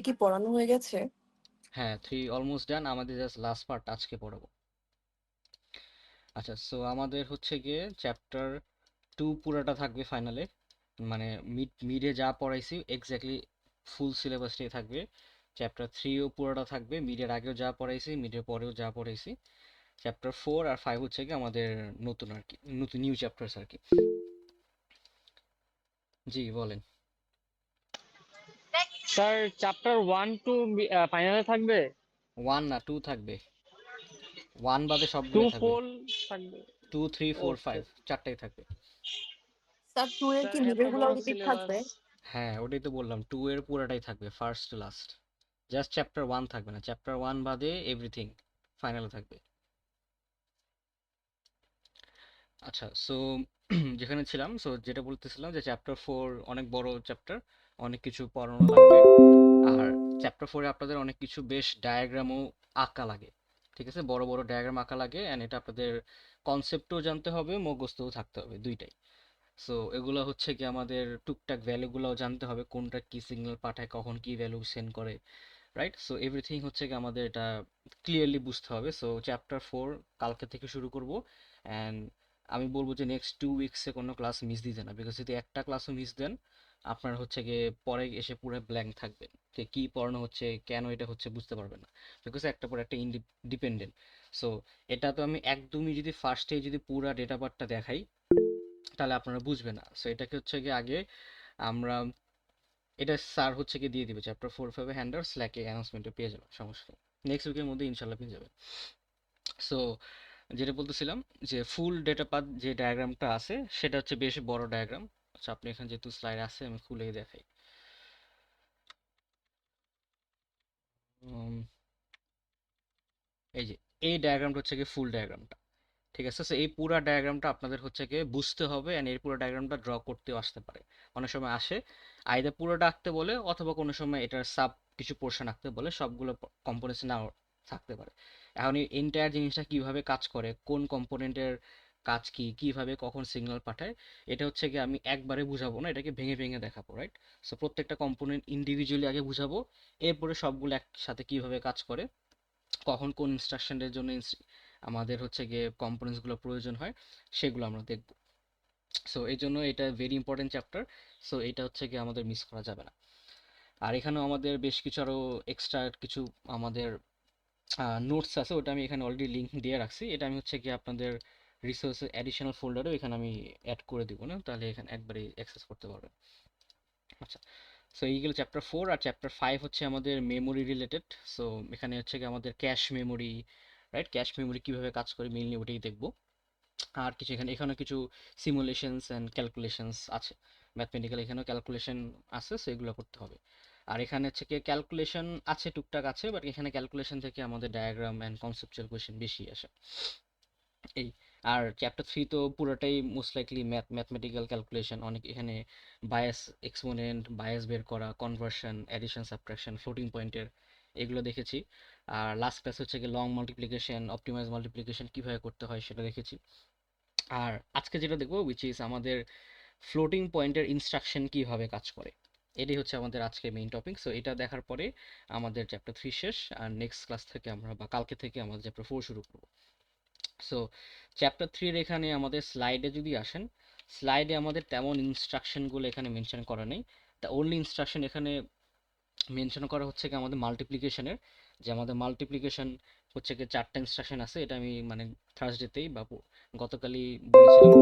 কি পড়ানো হয়ে গেছে? হ্যাঁ, 3 অলমোস্ট ডান। আমাদের জাস্ট লাস্ট পার্ট আজকে পড়াবো। আচ্ছা, সো আমাদের হচ্ছে গিয়ে চ্যাপ্টার 2 পুরাটা থাকবে ফাইনালে। মানে মিডে যা পড়াইছি এক্স্যাক্টলি ফুল সিলেবাসটাই থাকবে। চ্যাপ্টার 3ও পুরোটা থাকবে, মিডের আগেও যা পড়াইছি, মিডের পরেও যা পড়াইছি। চ্যাপ্টার 4 আর 5 হচ্ছে কি আমাদের নতুন আর কি, নতুন নিউ চ্যাপ্টার্স আর কি। জি বলেন। স্যার, চ্যাপ্টার 1 টু ফাইনালে থাকবে? 1 না 2 থাকবে। 1 বাদে টু সবগুলাই থাকবে। ফোর থাকবে? 2 3 4 ওকে। 5 চারটাই থাকবে। স্যার 2 এর স্যার, কি এত মিডের গুলো বড় রিপিট সিলেবাস! থাকবে? হ্যাঁ, ওটাই তো বললাম, 2 এর পুরোটাই থাকবে first to last. Just chapter 1 থাকবে না, চ্যাপ্টার 1 বাদে এভরিথিং ফাইনালে থাকবে। আচ্ছা, সো যেখানে ছিলাম, সো যেটা বলতেছিলাম যে চ্যাপ্টার 4 অনেক বড় চ্যাপ্টার, অনেক কিছু পড়ানো লাগবে। আর চ্যাপ্টার 4 এ আপনাদের অনেক কিছু বেশ ডায়াগ্রামও আঁকা লাগে। ঠিক আছে, বড় বড় ডায়াগ্রাম আঁকা লাগে, এন্ড এটা আপনাদের কনসেপ্টও জানতে হবে, মুখস্থও থাকতে হবে, দুইটাই। সো এগুলো হচ্ছে কি আমাদের টুকটাক ভ্যালুগুলোও জানতে হবে, কোনটা কি সিগন্যাল পাঠায়, কখন কি ভ্যালু সেন্ড করে, রাইট? সো এভরিথিং হচ্ছে কি আমাদের এটা ক্লিয়ারলি বুঝতে হবে। সো চ্যাপ্টার 4 কালকে থেকে শুরু করব, অ্যান্ড আমি বলবো যে নেক্সট 2 উইকসে কোনো ক্লাস মিস দিতে না, বিকজ যদি একটা ক্লাসও মিস দেন আপনার হচ্ছে গিয়ে পরে এসে পুরো ব্ল্যাঙ্ক থাকবে, যে কি পড়ানো হচ্ছে, কেন এটা হচ্ছে বুঝতে পারবেন না, বিকজ একটা পর একটা ইন্ডিপেন্ডেন্ট। সো এটা তো আমি একদমই যদি ফার্স্টে যদি পুরা ডেটা পার্টটা দেখাই তাহলে আপনারা বুঝবেন না। সো এটাকে হচ্ছে গিয়ে আগে আমরা, এটা স্যার হচ্ছে কি দিয়ে দিবে, চ্যাপ্টার 4 5 হ্যান্ডার স্ল্যাকে অ্যানাউন্সমেন্টে পেয়ে যাবেন, সমস্যা নেই, নেক্সট উইকের মধ্যে ইনশাল্লাহ পেয়ে যাবেন। সো যেটা বলতেছিলাম, যে ফুল ডেটা পাথ যে ডায়াগ্রামটা আছে সেটা হচ্ছে বেশ বড় ডায়াগ্রাম। আচ্ছা, আপনি এখানে যেহেতু স্লাইড আছে আমি খুলেই দেখাই। উম, এই যে এই ডায়াগ্রামটা হচ্ছে কি ফুল ডায়াগ্রামটা। ঠিক আছে, তো এই পুরো ডায়াগ্রামটা আপনাদের হচ্ছে গিয়ে বুঝতে হবে, এন্ড এই পুরো ডায়াগ্রামটা ড্র করতেও আসতে পারে, অনেক সময় আসে। আইদার পুরোটা আঁকতে বলে, অথবা কোনো সময় এটার সাব কিছু পোর্শন আঁকতে বলে, সবগুলো কম্পোনেন্টস নাও থাকতে পারে। এখন এই এন্টায়ার জিনিসটা কিভাবে কাজ করে, কোন কম্পোনেন্টের কাজ কি, কিভাবে কখন সিগন্যাল পাঠায়, এটা হচ্ছে কি আমি একবারে বুঝাবো না, এটাকে ভেঙে ভেঙে দেখাবো, রাইট? সো প্রত্যেকটা কম্পোনেন্ট ইন্ডিভিজুয়ালি আগে বুঝাবো, এরপরে সবগুলো একসাথে কিভাবে কাজ করে, কখন কোন ইনস্ট্রাকশনের জন্য আমাদের হচ্ছে গিয়ে কম্পোনেন্টসগুলো প্রয়োজন হয়, সেগুলো আমরা দেখব। সো এই জন্য এটা ভেরি ইম্পর্টেন্ট চ্যাপ্টার। সো এটা হচ্ছে গিয়ে আমাদের মিস করা যাবে না। আর এখানেও আমাদের বেশ কিছু আরও এক্সট্রা কিছু আমাদের নোটস আছে, ওটা আমি এখানে অলরেডি লিঙ্ক দিয়ে রাখছি, এটা আমি হচ্ছে গিয়ে আপনাদের রিসোর্সের অ্যাডিশনাল ফোল্ডারও এখানে আমি অ্যাড করে দিব না, তাহলে এখানে একবারে অ্যাক্সেস করতে পারবেন। আচ্ছা, সো এইগুলো চ্যাপ্টার 4, আর চ্যাপ্টার 5 হচ্ছে আমাদের মেমোরি রিলেটেড। সো এখানে হচ্ছে কি আমাদের cache memory, right? Cache memory কিভাবে কাজ করে মেইনলি ওটাই দেখবো। আর কিছু এখানে কিছু সিমুলেশনস অ্যান্ড ক্যালকুলেশনস আছে, ম্যাথমেটিক্যাল এখানেও ক্যালকুলেশন আছে, সেগুলো করতে হবে। আর এখানে হচ্ছে কি ক্যালকুলেশন আছে, টুকটাক আছে, বাট এখানে ক্যালকুলেশন থেকে আমাদের ডায়াগ্রাম অ্যান্ড কনসেপচুয়াল কোয়েশ্চেন বেশি আসে, এই। আর চ্যাপ্টার 3 তো পুরোটাই মোস্ট লাইকলি ম্যাথমেটিক্যাল ক্যালকুলেশন, অনেক এখানে বায়াস এক্সপোনেন্ট, বায়াস বের করা, কনভার্সন, অ্যাডিশন, সাবট্রাকশন, ফ্লোটিং পয়েন্টের, এগুলো দেখেছি। আর লাস্ট ক্লাস হচ্ছে কি লং মাল্টিপ্লিকেশন, অপটিমাইজ মাল্টিপ্লিকেশন কীভাবে করতে হয় সেটা দেখেছি। আর আজকে যেটা দেখবো উইচ ইজ আমাদের ফ্লোটিং পয়েন্টের ইনস্ট্রাকশন কিভাবে কাজ করে, এটাই হচ্ছে আমাদের আজকে মেইন টপিক। সো এটা দেখার পরে আমাদের চ্যাপ্টার 3 শেষ, আর নেক্সট ক্লাস থেকে আমরা বা কালকে থেকে আমাদের চ্যাপ্টার 4 শুরু করবো। সো চ্যাপ্টার 3 এখানে আমাদের স্লাইডে যদি আসেন, স্লাইডে আমাদের তেমন ইনস্ট্রাকশনগুলো এখানে মেনশন করা নেই। দ্য অনলি ইনস্ট্রাকশন এখানে মেনশন করা হচ্ছে কি আমাদের মাল্টিপ্লিকেশনের, যে আমাদের মাল্টিপ্লিকেশন হচ্ছে কি 4টা ইনস্ট্রাকশন আছে, এটা আমি মানে থার্সডেতেই বা গতকালই বলেছিলাম,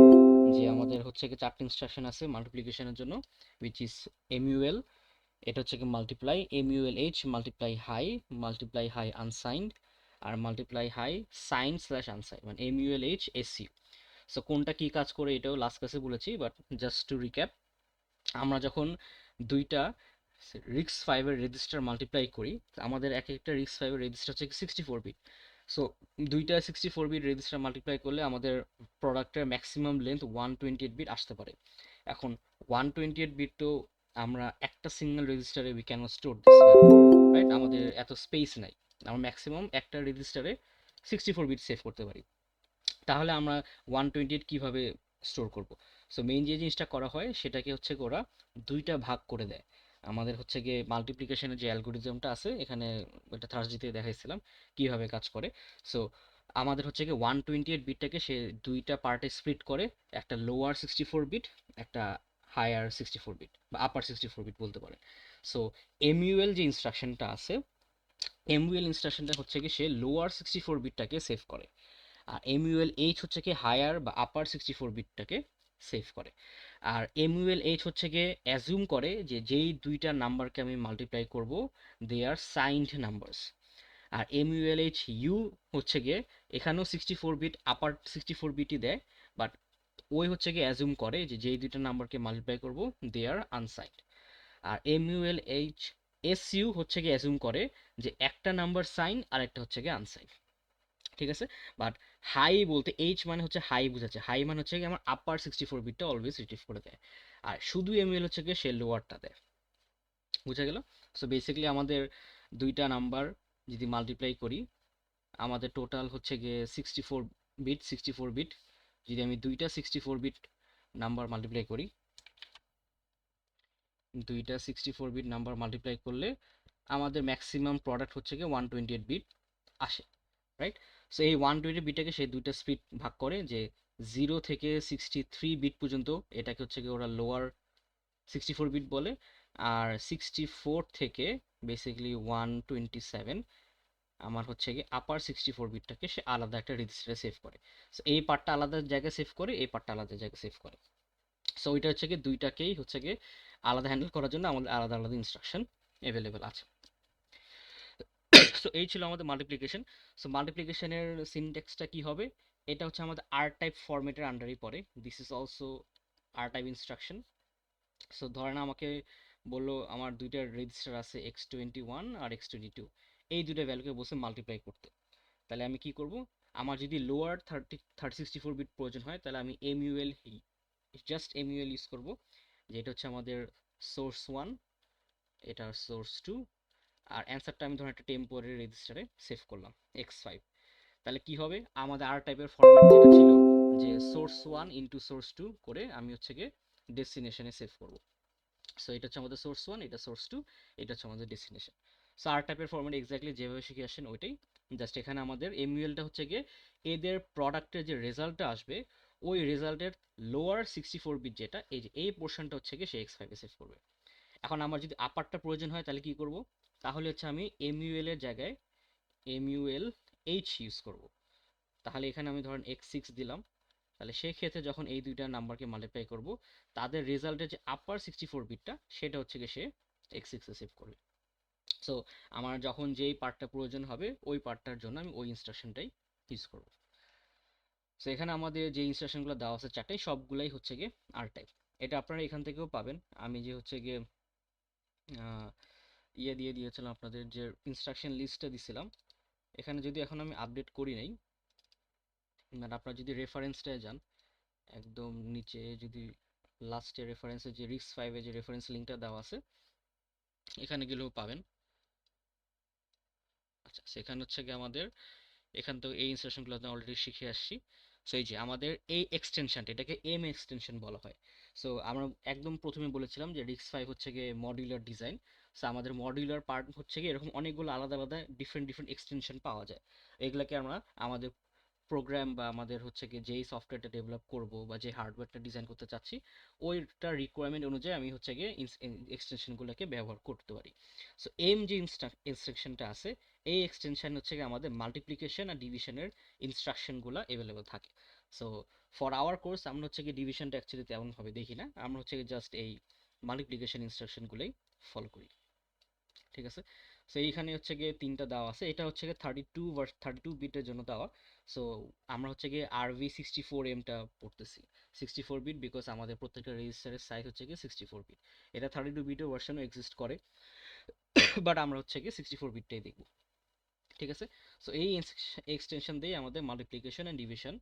যে আমাদের হচ্ছে কি 4টা ইনস্ট্রাকশন আছে মাল্টিপ্লিকেশনের জন্য, উইচ ইজ এমইউএল, এটা হচ্ছে কি multiply, MULH, multiply high unsigned, আর multiply high sign slash unsign, মানে এমইউএলএইচ এসইউ। সো কোনটা কি কাজ করে এটাও লাস্ট ক্লাসে বলেছি, বাট জাস্ট টু রিক্যাপ, আমরা যখন দুইটা রিক্স 5 এর রেজিস্টার মাল্টিপ্লাই করি, আমাদের এক একটা রিক্স 5 এর রেজিস্টার হচ্ছে 64 বিট। সো দুইটা 64 বিট রেজিস্টার মাল্টিপ্লাই করলে আমাদের প্রোডাক্টের ম্যাক্সিমাম লেন্থ 128 বিট আসতে পারে। এখন 128 বিট তো আমরা একটা সিঙ্গেল রেজিস্টারে we can store this value, right? আমাদের এত স্পেস নাই, আমরা ম্যাক্সিমাম একটা রেজিস্টারে 64 বিট সেভ করতে পারি। তাহলে আমরা 128 কীভাবে স্টোর করব? সো মেইন যে জিনিসটা করা হয় সেটাকে হচ্ছে ওরা দুইটা ভাগ করে দেয়। আমাদের হচ্ছে গিয়ে মাল্টিপ্লিকেশনের যে অ্যালগোরিদমটা আছে এখানে, এটা থার্সডেতে দেখাইছিলাম কিভাবে কাজ করে। সো আমাদের হচ্ছে গিয়ে 128 বিটটাকে সে দুইটা পার্টে স্প্লিট করে, একটা লোয়ার 64 বিট, একটা হায়ার 64 বিট বা আপার 64 বিট বলতে পারে। সো এমইউএল যে ইনস্ট্রাকশনটা আছে, এমইউএল ইনস্ট্রাকশনটা হচ্ছে কি সে লোয়ার 64 বিটটাকে সেভ করে, আর এমইউএল এইচ হচ্ছে কি হায়ার বা আপার 64 বিটটাকে সেভ করে। আর এমইউএল এইচ হচ্ছে গিয়ে অ্যাজিউম করে যে যেই দুইটা নাম্বারকে আমি মাল্টিপ্লাই করব দে আর সাইন্ড নাম্বারস। আর এমইউএল এইচ ইউ হচ্ছে গিয়ে এখানেও 64 বিট আপার 64 বিটই দেয়, বাট ওই হচ্ছে গিয়ে অ্যাজিউম করে যে যেই দুইটা নাম্বারকে মাল্টিপ্লাই করব দে আর আনসাইন্ড। আর এমইউএল এইচ এস ইউ হচ্ছে গিয়ে অ্যাজিউম করে যে একটা নাম্বার সাইন আর একটা হচ্ছে গিয়ে আনসাইন। ঠিক আছে, বাট হাই বলতে এইচ মানে হচ্ছে হাই বোঝাচ্ছে, হাই মানে হচ্ছে কি আমার আপার 64 বিটটা অলওয়েজ রিট্রিভ করে দেয়, আর শুধু এমইউএল হচ্ছে গিয়ে সে লোয়ারটা দেয়। বুঝা গেল? সো বেসিক্যালি আমাদের দুইটা নাম্বার যদি মাল্টিপ্লাই করি, আমাদের টোটাল হচ্ছে গিয়ে 64 বিট, 64 বিট। যদি আমি দুইটা 64 বিট নাম্বার মাল্টিপ্লাই করি, দুইটা 64 বিট নাম্বার মাল্টিপ্লাই করলে আমাদের ম্যাক্সিমাম প্রোডাক্ট হচ্ছে গিয়ে 128 বিট আসে, রাইট? সো এই 120 বিটটাকে সেই দুইটা স্প্লিট ভাগ করে, যে 0 থেকে 63 বিট পর্যন্ত এটাকে হচ্ছে গিয়ে ওরা লোয়ার 64 বিট বলে, আর 64 থেকে বেসিক্যালি 127 আমার হচ্ছে গিয়ে আপার 64 বিটটাকে সে আলাদা একটা রেজিস্টারে সেভ করে। সো এই পার্টটা আলাদা জায়গায় সেভ করে, এই পার্টটা আলাদা জায়গায় সেভ করে। সো ওইটা হচ্ছে গিয়ে দুইটাকেই হচ্ছে গিয়ে আলাদা হ্যান্ডেল করার জন্য আমাদের আলাদা আলাদা ইনস্ট্রাকশন অ্যাভেলেবেল আছে। সো এই ছিল আমাদের মাল্টিপ্লিকেশন। সো মাল্টিপ্লিকেশনের সিনট্যাক্সটা কি হবে, এটা হচ্ছে আমাদের আর টাইপ ফরম্যাটের আন্ডারই পড়ে। This is also R type instruction. So ধরেন আমাকে বললো আমার দুইটা রেজিস্টার আছে x21 আর x22, এই দুইটা ভ্যালুকে বসে মাল্টিপ্লাই করতে, তাহলে আমি কি করব, আমার যদি লোয়ার 64 বিট প্রয়োজন হয় তাহলে আমি এমইউএল, জাস্ট এমইউএল ইউজ করব, যে এটা হচ্ছে আমাদের সোর্স 1, এটা সোর্স 2, আর অ্যান্সারটা আমি ধরুন একটা টেম্পোরারি রেজিস্টারে সেভ করলাম x5। তাহলে কি হবে, আমাদের আর টাইপের ফরম্যাট যেটা ছিল যে সোর্স 1 ইনটু সোর্স 2 করে আমি হচ্ছে গিয়ে ডেস্টিনেশনে সেভ করব। সো এটা হচ্ছে আমাদের সোর্স 1, এটা সোর্স 2, এটা হচ্ছে আমাদের ডেস্টিনেশন। সো আর টাইপের ফরম্যাট এক্স্যাক্টলি যেভাবে শিখে আসেন ওইটাই, জাস্ট এখানে আমাদের এমইউএলটা হচ্ছে গিয়ে এদের প্রোডাক্টের যে রেজাল্টটা আসবে ওই রেজাল্টের লোয়ার 64 বিট যেটা, এই যে এই পোর্শনটা হচ্ছে গিয়ে সে x5 এ সেভ করবে। এখন আমার যদি আপারটা প্রয়োজন হয় তাহলে কি করব, তাহলে হচ্ছে আমি এমইউএল এর জায়গায় এমইউএল এইচ ইউজ করব। তাহলে এখানে আমি ধরেন x6 দিলাম, তাহলে সেই ক্ষেত্রে যখন এই দুইটা নাম্বারকে মাল্টিপ্লাই করব তাদের রেজাল্টের যে আপার 64 বিটটা সেটা হচ্ছে গিয়ে সে x6 এ সেভ করবে। সো আমার যখন যেই পার্টটা প্রয়োজন হবে ওই পার্টটার জন্য আমি ওই ইনস্ট্রাকশনটাই ইউজ করব। সো এখানে আমাদের যে ইনস্ট্রাকশনগুলো দেওয়া আছে চারটাই, সবগুলাই হচ্ছে গিয়ে আর টাইপ। এটা আপনারা এখান থেকেও পাবেন, আমি যে হচ্ছে গিয়ে ইয়ে দিয়ে দিয়েছিলাম আপনাদের যে ইনস্ট্রাকশন লিস্টটা দিছিলাম, এখানে যদি এখন আমি আপডেট করি নাই, মানে আপনারা যদি রেফারেন্সটায় যান একদম নিচে, যদি লাস্টে রেফারেন্সে যে RISC-V যে রেফারেন্স লিঙ্কটা দেওয়া আছে এখানে গেলেও পাবেন। আচ্ছা, সেখানে হচ্ছে গিয়ে আমাদের এখান থেকে এই ইনস্ট্রাকশনগুলো আমি অলরেডি শিখে আসছি। সো এই যে আমাদের এই এক্সটেনশনটা, এটাকে এম এক্সটেনশন বলা হয়। সো আমরা একদম প্রথমে বলেছিলাম যে RISC-V হচ্ছে গিয়ে মডিউলার ডিজাইন। সো আমাদের মডিউলার পার্ট হচ্ছে গিয়ে এরকম অনেকগুলো আলাদা আলাদা ডিফারেন্ট ডিফারেন্ট এক্সটেনশন পাওয়া যায়। এগুলাকে আমরা আমাদের প্রোগ্রাম বা আমাদের হচ্ছে কি যেই সফটওয়্যারটা ডেভেলপ করব বা যে হার্ডওয়্যারটা ডিজাইন করতে চাচ্ছি ওইটার রিকোয়ারমেন্ট অনুযায়ী আমি হচ্ছে গিয়ে এক্সটেনশনগুলোকে ব্যবহার করতে পারি। সো এম যে ইনস্ট্রাকশনটা আছে এই এক্সটেনশন হচ্ছে গিয়ে আমাদের মাল্টিপ্লিকেশন আর ডিভিশনের ইনস্ট্রাকশনগুলো অ্যাভেলেবল থাকে। সো ফর আওয়ার কোর্স আমরা হচ্ছে গিয়ে ডিভিশনটা অ্যাকচুয়ালি তেমনভাবে দেখি না, আমরা হচ্ছে গিয়ে জাস্ট এই মাল্টিপ্লিকেশন ইনস্ট্রাকশনগুলোই ফলো করি। ঠিক আছে, সো এইখানে হচ্ছে গিয়ে তিনটা দেওয়া আছে, এটা হচ্ছে গিয়ে 32 বিটের জন্য দেওয়া। সো আমরা হচ্ছে গিয়ে RV64M-টা পড়তেছি 64 বিট, বিকজ আমাদের প্রত্যেকটা রেজিস্টারের সাইজ হচ্ছে গিয়ে 64 বিট। এটা 32 বিটের ভার্সনও এক্সিস্ট করে, বাট আমরা হচ্ছে গিয়ে 64 বিটটাই দেখব। ঠিক আছে, সো এই এক্সটেনশন দিয়ে আমাদের মাল্টিপ্লিকেশন অ্যান্ড ডিভিশন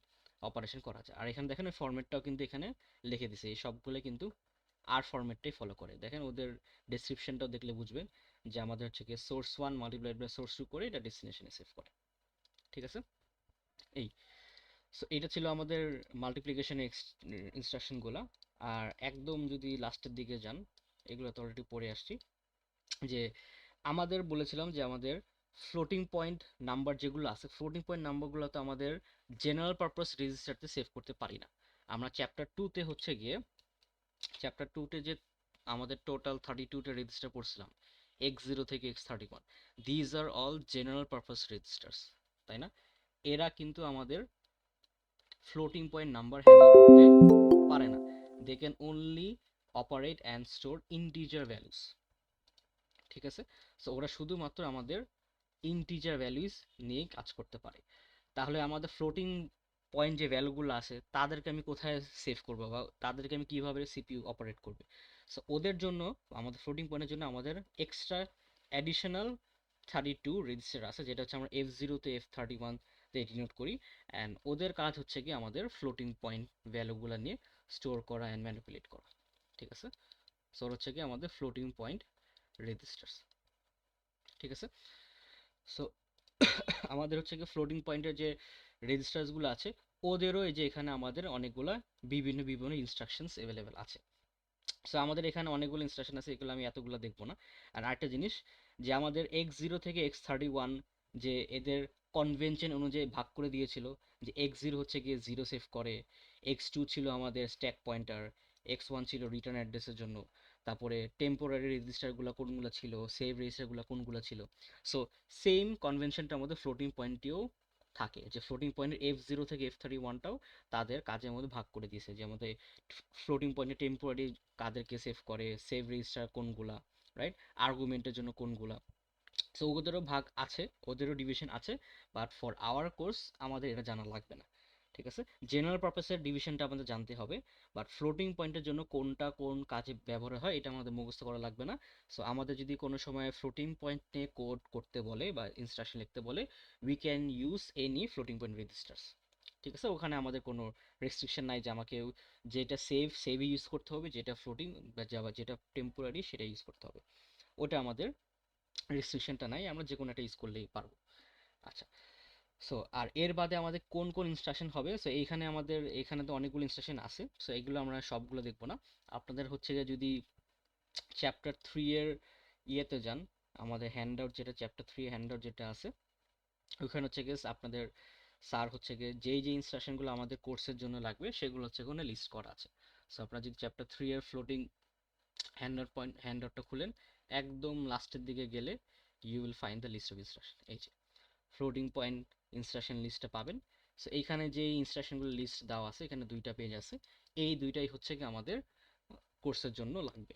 অপারেশন করা যায়। আর এখানে দেখেন ওই ফরম্যাটটাও কিন্তু এখানে লিখে দিছে, এই সবগুলো কিন্তু আর ফরম্যাটটাই ফলো করে। দেখেন ওদের ডেসক্রিপশনটাও দেখলে বুঝবেন যে আমাদের হচ্ছে কি সোর্স 1 মাল্টিপ্লাইড বাই সোর্স 2 করে এটা ডেস্টিনেশনে সেভ করে। ঠিক আছে, এই সো এটা ছিল আমাদের মাল্টিপ্লিকেশন ইনস্ট্রাকশনগুলো। আর একদম যদি লাস্টের দিকে যান, এগুলো তো অলরেডি পড়ে আসছি। যে আমাদের বলেছিলাম যে আমাদের ফ্লোটিং পয়েন্ট নাম্বার যেগুলো আছে, ফ্লোটিং পয়েন্ট নাম্বারগুলো তো আমাদের জেনারেল পারপাস রেজিস্টারতে সেভ করতে পারি না। আমরা চ্যাপ্টার টুতে যে আমাদের টোটাল 32টা রেজিস্টার পড়ছিলাম, X0 থেকে X31, these are all general purpose registers, তাই না? এরা কিন্তু আমাদের ফ্লোটিং পয়েন্ট নাম্বার হ্যান্ডেল করতে পারে না। They can only operate and store integer values, ঠিক আছে? সো ওরা শুধুমাত্র আমাদের ইন্টিজার ভ্যালুস নিয়ে কাজ করতে পারে। তাহলে আমাদের ফ্লোটিং পয়েন্ট যে ভ্যালুগুলো আছে তাদেরকে আমি কোথায় সেভ করবো, বা তাদেরকে আমি কিভাবে সিপিইউ অপারেট করবে? সো ওদের জন্য, আমাদের ফ্লোটিং পয়েন্টের জন্য আমাদের এক্সট্রা অ্যাডিশনাল 32 রেজিস্টার আছে, যেটা হচ্ছে আমরা F0 তে F31 তে ডিনোট করি। অ্যান্ড ওদের কাজ হচ্ছে কি আমাদের ফ্লোটিং পয়েন্ট ভ্যালুগুলো নিয়ে স্টোর করা অ্যান্ড ম্যানিপুলেট করা, ঠিক আছে? সো হচ্ছে কি আমাদের ফ্লোটিং পয়েন্ট রেজিস্টার্স, ঠিক আছে? সো আমাদের হচ্ছে কি ফ্লোটিং পয়েন্টের যে রেজিস্টার্সগুলো আছে, ওদেরও এই যে এখানে আমাদের অনেকগুলা বিভিন্ন বিভিন্ন ইনস্ট্রাকশনস অ্যাভেলেবেল আছে। সো আমাদের এখানে অনেকগুলো ইনস্ট্রাকশন আছে, এগুলো আমি এতগুলো দেখবো না। আর আরেকটা জিনিস, যে আমাদের X0 থেকে X31 যে এদের কনভেনশন অনুযায়ী ভাগ করে দিয়েছিল, যে X0 হচ্ছে গিয়ে 0 সেভ করে, X2 ছিল আমাদের স্ট্যাক পয়েন্টার, X1 ছিল রিটার্ন অ্যাড্রেসের জন্য, তারপরে টেম্পোরারি রেজিস্টারগুলো কোনগুলো ছিল, সেভ রেজিস্টারগুলো কোনগুলো ছিল। সো সেম কনভেনশনটা আমাদের ফ্লোটিং পয়েন্টেও থাকে, যে ফ্লোটিং পয়েন্টের F0 থেকে F31টাও তাদের কাজের মধ্যে ভাগ করে দিয়েছে, যে আমাদের ফ্লোটিং পয়েন্টে টেম্পোরারি কাদেরকে সেভ করে, সেভ রেজিস্টার কোনগুলা, রাইট, আর্গুমেন্টের জন্য কোনগুলা। সো ওদেরও ভাগ আছে, ওদেরও ডিভিশন আছে, বাট ফর আওয়ার কোর্স আমাদের এটা জানা লাগবে না, ঠিক আছে? জেনারেল পারপাসের ডিভিশনটা আমাদের জানতে হবে, বাট ফ্লোটিং পয়েন্টের জন্য কোনটা কোন কাজে ব্যবহার হয় এটা আমাদের মুখস্থ করা লাগবে না। সো আমাদের যদি কোনো সময় ফ্লোটিং পয়েন্ট নিয়ে কোড করতে বলে বা ইনস্ট্রাকশন লিখতে বলে, we can use any floating point registers, ঠিক আছে? ওখানে আমাদের কোনো রেস্ট্রিকশন নাই যে আমাকে যেটা সেভই ইউজ করতে হবে, যেটা ফ্লোটিং বা যেটা টেম্পোরারি সেটা ইউজ করতে হবে, ওটা আমাদের রেস্ট্রিকশনটা নাই, আমরা যে কোনো একটা ইউজ করলেই পারবো। আচ্ছা, সো আর এর বাদে আমাদের কোন কোন ইনস্ট্রাকশন হবে, সো এইখানে আমাদের এখানে তো অনেকগুলো ইনস্ট্রাকশন আছে, সো এগুলো আমরা সবগুলো দেখবো না। আপনাদের হচ্ছে যে যদি চ্যাপ্টার 3 এর ইয়েতে যান, আমাদের হ্যান্ডআউট যেটা চ্যাপ্টার 3 হ্যান্ডআউট যেটা আছে, ওখানে হচ্ছে গিয়ে আপনাদের স্যার হচ্ছে গিয়ে যেই যে ইনস্ট্রাকশনগুলো আমাদের কোর্সের জন্য লাগবে সেগুলো হচ্ছে ওখানে লিস্ট করা আছে। সো আপনারা যদি চ্যাপ্টার 3 এর ফ্লোটিং হ্যান্ডআউটটা খুলেন, একদম লাস্টের দিকে গেলে you will find the list of instruction, এই যে ফ্লোটিং পয়েন্ট ইনস্ট্রাকশন লিস্টটা পাবেন। সো এইখানে যে ইনস্ট্রাকশনগুলো লিস্ট দেওয়া আছে, এখানে দুইটা পেজ আছে, এই দুইটাই হচ্ছে কি আমাদের কোর্সের জন্য লাগবে।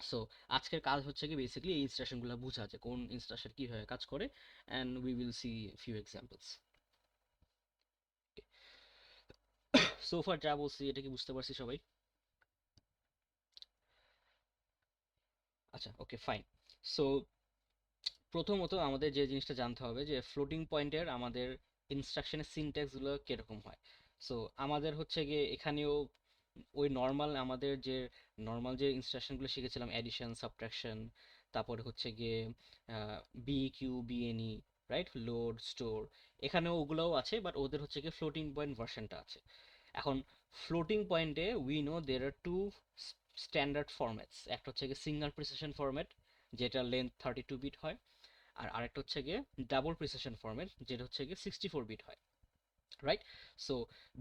সো আজকের কাজ হচ্ছে কি বেসিক্যালি এই ইনস্ট্রাকশনগুলো বোঝা, যে কোন ইনস্ট্রাকশন কিভাবে কাজ করে, and we will see few examples. So far যা বলছি এটা কি বুঝতে পারছি সবাই? আচ্ছা, ওকে, ফাইন। সো প্রথমত আমাদের যে জিনিসটা জানতে হবে যে ফ্লোটিং পয়েন্টের আমাদের ইনস্ট্রাকশনের সিনট্যাক্সগুলো কিরকম হয়। সো আমাদের হচ্ছে গিয়ে এখানেও ওই নর্মাল যে ইনস্ট্রাকশনগুলো শিখেছিলাম, অ্যাডিশন, সাবট্রাকশন, তারপরে হচ্ছে গিয়ে বিকিউ, বিএনই, রাইট, লোড, স্টোর, এখানেও ওগুলোও আছে, বাট ওদের হচ্ছে গিয়ে ফ্লোটিং পয়েন্ট ভার্সনটা আছে। এখন ফ্লোটিং পয়েন্টে we know there are two standard formats, একটা হচ্ছে গিয়ে সিঙ্গেল প্রিসিশন ফরম্যাট, যেটা লেন্থ 32 বিট হয়, আর আরেকটা হচ্ছে গিয়ে ডাবল প্রিসিশন ফরম্যাট, যেটা হচ্ছে গিয়ে 64 বিট হয়, রাইট? সো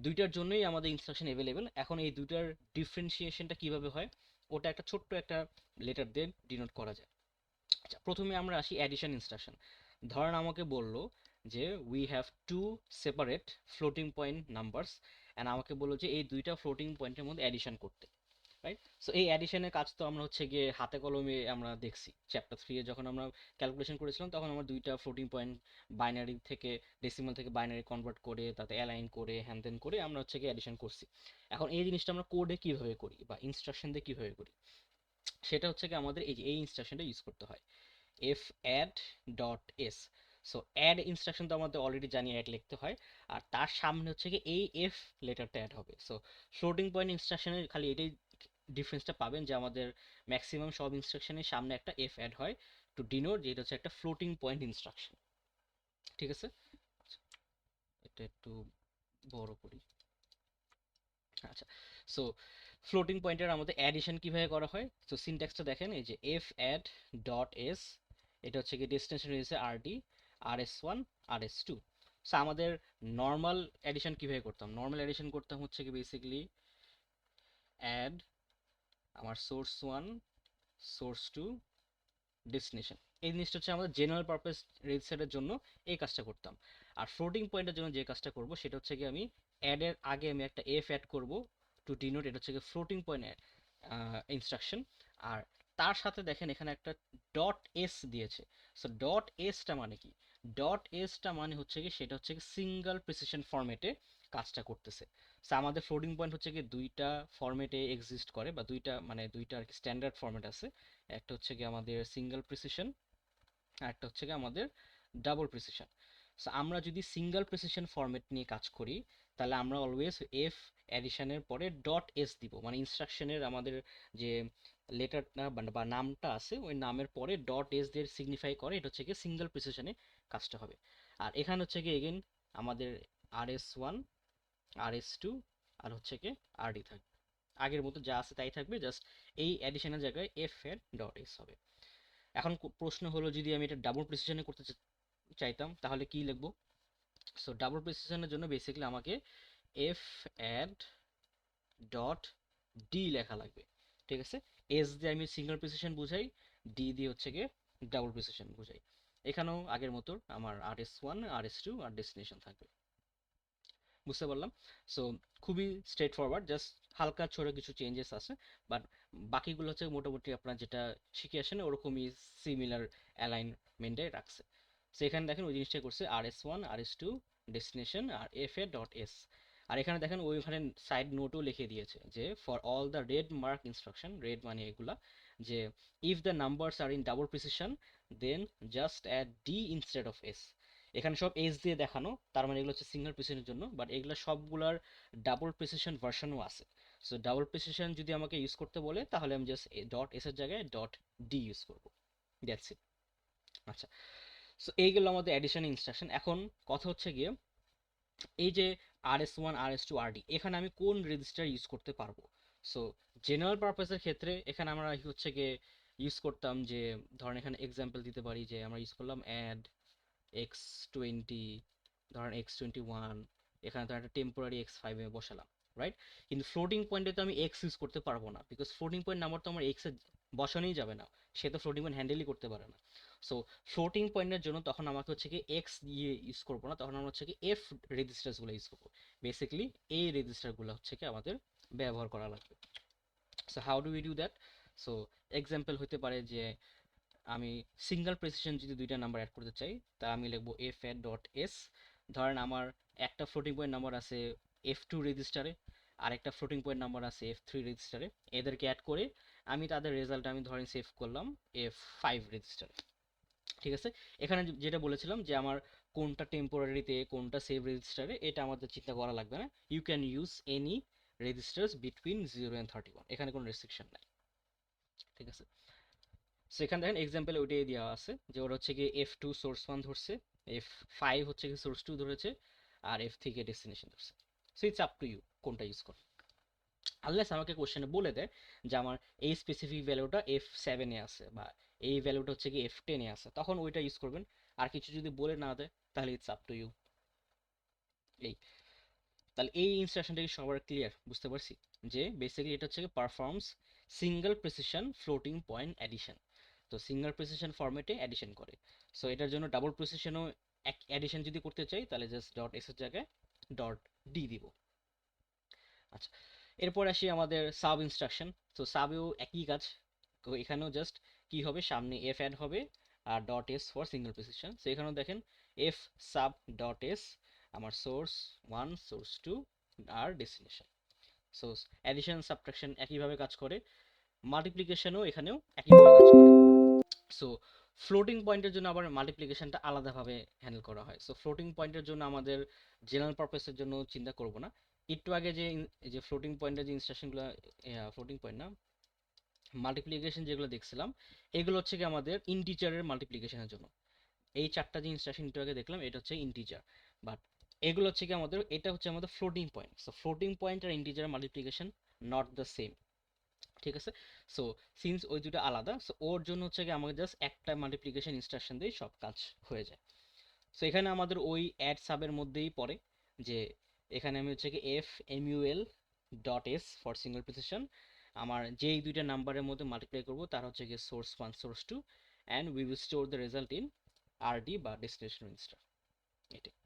দুইটার জন্যই আমাদের ইনস্ট্রাকশন অ্যাভেলেবেল। এখন এই দুইটার ডিফারেন্সিয়েশনটা কিভাবে হয়, ওটা একটা ছোট্ট একটা লেটার দিয়ে ডিনোট করা যায়। আচ্ছা, প্রথমে আমরা আসি অ্যাডিশন ইনস্ট্রাকশন। ধরেন আমাকে বললো যে we have to separate floating point numbers, and আমাকে বললো যে এই দুইটা ফ্লোটিং পয়েন্টের মধ্যে অ্যাডিশন করতে, রাইট? সো এই অ্যাডিশনের কাজ তো আমরা হচ্ছে গিয়ে হাতে কলমে আমরা দেখছি চ্যাপ্টার 3 এ, যখন আমরা ক্যালকুলেশন করেছিলাম তখন আমরা দুইটা ফ্লোটিং পয়েন্ট বাইনারি থেকে ডেসিমাল থেকে বাইনারি কনভার্ট করে তাতে অ্যালাইন করে হ্যান ত্যান করে আমরা হচ্ছে গিয়ে অ্যাডিশন করছি। এখন এই জিনিসটা আমরা কোডে কিভাবে করি বা ইনস্ট্রাকশন দিয়ে কিভাবে করি, সেটা হচ্ছে কি আমাদের এই ইনস্ট্রাকশনটা ইউজ করতে হয়, F add dot S. So add instruction তো আমাদের অলরেডি জানি অ্যাড লিখতে হয়, আর তার সামনে হচ্ছে কি এই এফ লেটারটা অ্যাড হবে। সো ফ্লোটিং পয়েন্ট ইনস্ট্রাকশনের খালি এটাই ডিফারেন্সটা পাবেন, যে আমাদের ম্যাক্সিমাম সব ইনস্ট্রাকশনের সামনে একটা এফ অ্যাড হয় টু ডিনোট যে এটা হচ্ছে একটা ফ্লোটিং পয়েন্ট ইনস্ট্রাকশন, ঠিক আছে? আচ্ছা, এটা একটু বড় করি। আচ্ছা, সো ফ্লোটিং পয়েন্টের আমাদের অ্যাডিশন কিভাবে করা হয়, সো সিনট্যাক্সটা দেখেন, এই যে এফ অ্যাড ডট এস, এটা হচ্ছে কি ডেস্টিনেশন রয়েছে আরডি, RS1 RS2। সো আমাদের নর্মাল অ্যাডিশন কিভাবে করতাম, নর্মাল অ্যাডিশন করতাম হচ্ছে কি বেসিক্যালি অ্যাড আমার সোর্স 1 সোর্স 2 ডেস্টিনেশন, এই জিনিসটা হচ্ছে আমাদের জেনারেল পারপাস রেজিস্টারের জন্য এই কাজটা করতাম। আর ফ্লোটিং পয়েন্টের জন্য যে কাজটা করব সেটা হচ্ছে কি আমি অ্যাডের আগে আমি একটা এফ অ্যাড করব টু ডিনোট, এটা হচ্ছে কি ফ্লোটিং পয়েন্ট ইনস্ট্রাকশন। আর তার সাথে দেখেন এখানে একটা ডট এস দিয়েছে। সো ডট এসটা মানে কি, ডট এসটা মানে হচ্ছে কি সেটা হচ্ছে কি সিঙ্গেল প্রিসিশন ফরম্যাটে কাজটা করতেছে। সো আমাদের ফ্লোটিং পয়েন্ট হচ্ছে কি দুইটা ফরম্যাটে এক্সিস্ট করে, বা দুইটা মানে দুইটা আর কি স্ট্যান্ডার্ড ফরম্যাট আছে। একটা হচ্ছে কি আমাদের সিঙ্গেল প্রিসিশন, আর একটা হচ্ছে কি আমাদের ডাবল প্রিসিশন। সো আমরা যদি সিঙ্গেল প্রিসিশন ফরম্যাট নিয়ে কাজ করি তাহলে আমরা অলওয়েজ এফ অ্যাডিশনের পরে ডট এস দিব, মানে ইনস্ট্রাকশনের আমাদের যে লেটারটা বা নামটা আছে ওই নামের পরে ডট এস দিয়ে সিগনিফাই করে এটা হচ্ছে কি সিঙ্গেল প্রিসিশনে কাজটা হবে। আর এখানে হচ্ছে কি এগেন আমাদের RS1 RS2 আর হচ্ছে কি আরডি থাকবে, আগের মতো যা আছে তাই থাকবে, জাস্ট এই অ্যাডিশনের জায়গায় এফ এর ডট এস হবে। এখন প্রশ্ন হলো যদি আমি এটা ডাবল প্রিসিশনে করতে চাইতাম তাহলে কি লিখবো। সো ডাবল প্রিসিশনের জন্য বেসিক্যালি আমাকে এফ অ্যাড ডট ডি লেখা লাগবে, ঠিক আছে। এস দিয়ে আমি সিঙ্গেল প্রিসিশন বুঝাই, ডি দিয়ে হচ্ছে গিয়ে ডাবল প্রিসিশন বুঝাই। এখানেও আগের মতো আমার RS1 RS2 আর ডেস্টিনেশন থাকবে, বুঝতে পারলাম। সো খুবই স্ট্রেট ফরওয়ার্ড, জাস্ট হালকা ছোট কিছু চেঞ্জেস আছে, বাট বাকিগুলো হচ্ছে মোটামুটি আপনার যেটা শিখে আসেন ওরকমই সিমিলার অ্যালাইনমেন্টে রাখছে। সো এখানে দেখেন ওই জিনিসটা করছে RS1 RS2 ডেস্টিনেশন আর FA ডট এস। আর এখানে দেখেন ওইখানে সাইড নোটও লিখে দিয়েছে যে for all the red mark instruction, red মানে এগুলা, যে if the numbers are in double precision then just add D instead of S. এখানে সব এস দিয়ে দেখানো, তার মানে এগুলো হচ্ছে সিঙ্গেল প্রিসিশনের জন্য, বাট এগুলো সবগুলার ডাবল প্রিসিশন ভার্সনও আছে। সো ডাবল প্রিসিশন যদি আমাকে ইউজ করতে বলে তাহলে আমি জাস্ট ডট এস এর জায়গায় ডট ডি ইউজ করবো, দ্যাটস ইট। আচ্ছা, সো এইগুলো আমাদের অ্যাডিশন ইনস্ট্রাকশন। এখন কথা হচ্ছে গিয়ে এই যে RS1 RS2 RD এখানে আমি কোন রেজিস্টার ইউজ করতে পারবো। সো জেনারেল পারপাসের ক্ষেত্রে এখানে আমরা হচ্ছে গিয়ে ইউজ করতাম যে ধরেন এখানে এক্সাম্পল দিতে পারি যে আমরা ইউজ করলাম অ্যাড X20, ধরেন X21, এখানে তো একটা টেম্পোরারি X5 এ বসালাম, রাইট। কিন্তু ফ্লোটিং পয়েন্টে তো আমি এক্স ইউজ করতে পারবো না, বিকজ ফ্লোটিং পয়েন্ট নাম্বার তো আমার এক্স এ বসানোই যাবে না, সে তো ফ্লোটিং পয়েন্ট হ্যান্ডেলই করতে পারে না। সো ফ্লোটিং পয়েন্টের জন্য তখন আমাকে হচ্ছে কি এক্স দিয়ে ইউজ করবো না, তখন আমরা হচ্ছে কি এফ রেজিস্টারসগুলো ইউজ করবো। বেসিক্যালি এই রেজিস্টারগুলো হচ্ছে কি আমাদের ব্যবহার করা লাগবে। So how do we do that. So example হতে পারে যে আমি সিঙ্গেল প্রেসিশন যদি দুইটা নাম্বার অ্যাড করতে চাই তা আমি লিখবো এফ অ্যাড ডট এস। ধরেন আমার একটা ফ্লোটিং পয়েন্ট নাম্বার আছে F2 রেজিস্টারে, আর একটা ফ্লোটিং পয়েন্ট নাম্বার আছে F3 রেজিস্টারে, এদেরকে অ্যাড করে আমি তাদের রেজাল্ট আমি ধরেন সেভ করলাম F5 রেজিস্টারে, ঠিক আছে। এখানে যেটা বলেছিলাম যে আমার কোনটা টেম্পোরারিতে কোনটা সেভ রেজিস্টারে এটা আমাদের চিন্তা করা লাগবে না, you can use any registers between 0 and 31, এখানে কোনো রেস্ট্রিকশন নাই, ঠিক আছে। সেখানে দেখেন এক্সাম্পল ওইটাই দেওয়া আছে যে ওরা হচ্ছে কি F2 সোর্স 1 ধরছে, F5 হচ্ছে কি সোর্স 2 ধরেছে, আর F3 কে ডেস্টিনেশন ধরছে। So it's up to you কোনটা ইউজ করো, আনলেস আমাকে কোশ্চেনে বলে দেয় যে আমার এই স্পেসিফিক ভ্যালুটা F7 এ আছে বা এই ভ্যালুটা হচ্ছে কি F10 এ আছে, তখন ওইটা ইউজ করবেন। আর কিছু যদি বলে না দেয় তাহলে ইটস আপ টু ইউ। এই তাহলে এই ইনস্ট্রাকশনটা কি সবার ক্লিয়ার, বুঝতে পারছি যে বেসিক্যালি এটা হচ্ছে performs single precision floating point addition. তো সিঙ্গেল প্রিসিশন ফরম্যাটে অ্যাডিশন করে। সো এটার জন্য ডাবল প্রিসিশনও অ্যাডিশন যদি করতে চাই তাহলে জাস্ট ডট এস এর জায়গায় ডট ডি দিব। আচ্ছা, এরপর আসি আমাদের সাব ইনস্ট্রাকশন। তো সাবেও একই কাজ, তো এখানেও জাস্ট কি হবে সামনে এফ অ্যাড হবে আর dot S for single precision. So এখানেও দেখেন এফ সাব ডট এস আমার সোর্স 1 সোর্স 2 আর ডেস্টিনেশন। সো অ্যাডিশন সাবট্রাকশন একইভাবে কাজ করে, মাল্টিপ্লিকেশনও এখানেও একইভাবে কাজ করে। সো ফ্লোটিং পয়েন্টের জন্য আবার মাল্টিপ্লিকেশনটা আলাদাভাবে হ্যান্ডেল করা হয়। সো ফ্লোটিং পয়েন্টের জন্য আমাদের জেনারেল পারপাসের জন্য চিন্তা করব না। একটু আগে যে ফ্লোটিং পয়েন্টের যে ইনস্ট্রাকশনগুলো, ফ্লোটিং পয়েন্ট না, মাল্টিপ্লিকেশন যেগুলো দেখছিলাম এগুলো হচ্ছে কি আমাদের ইন্টিজারের মাল্টিপ্লিকেশনের জন্য। এই চারটা যে ইনস্ট্রাকশন একটু আগে দেখলাম এটা হচ্ছে ইন্টিজার, বাট এগুলো হচ্ছে কি আমাদের, এটা হচ্ছে আমাদের floating point. So floating point আর integer multiplication not the same, ঠিক আছে। সো সিন্স ওই দুটো আলাদা, সো ওর জন্য হচ্ছে কি আমাকে জাস্ট একটা মাল্টিপ্লিকেশন ইনস্ট্রাকশন দিয়ে সব কাজ হয়ে যায়। সো এখানে আমাদের ওই অ্যাড সাবের মধ্যেই পড়ে যে এখানে আমি হচ্ছে কি F MUL dot S for single precision, আমার যেই দুইটা নাম্বারের মধ্যে মাল্টিপ্লাই করব তার হচ্ছে কি source 1 source 2 and we will store the result in RD বা ডেস্টিনেশন রেজিস্টার। এটাই,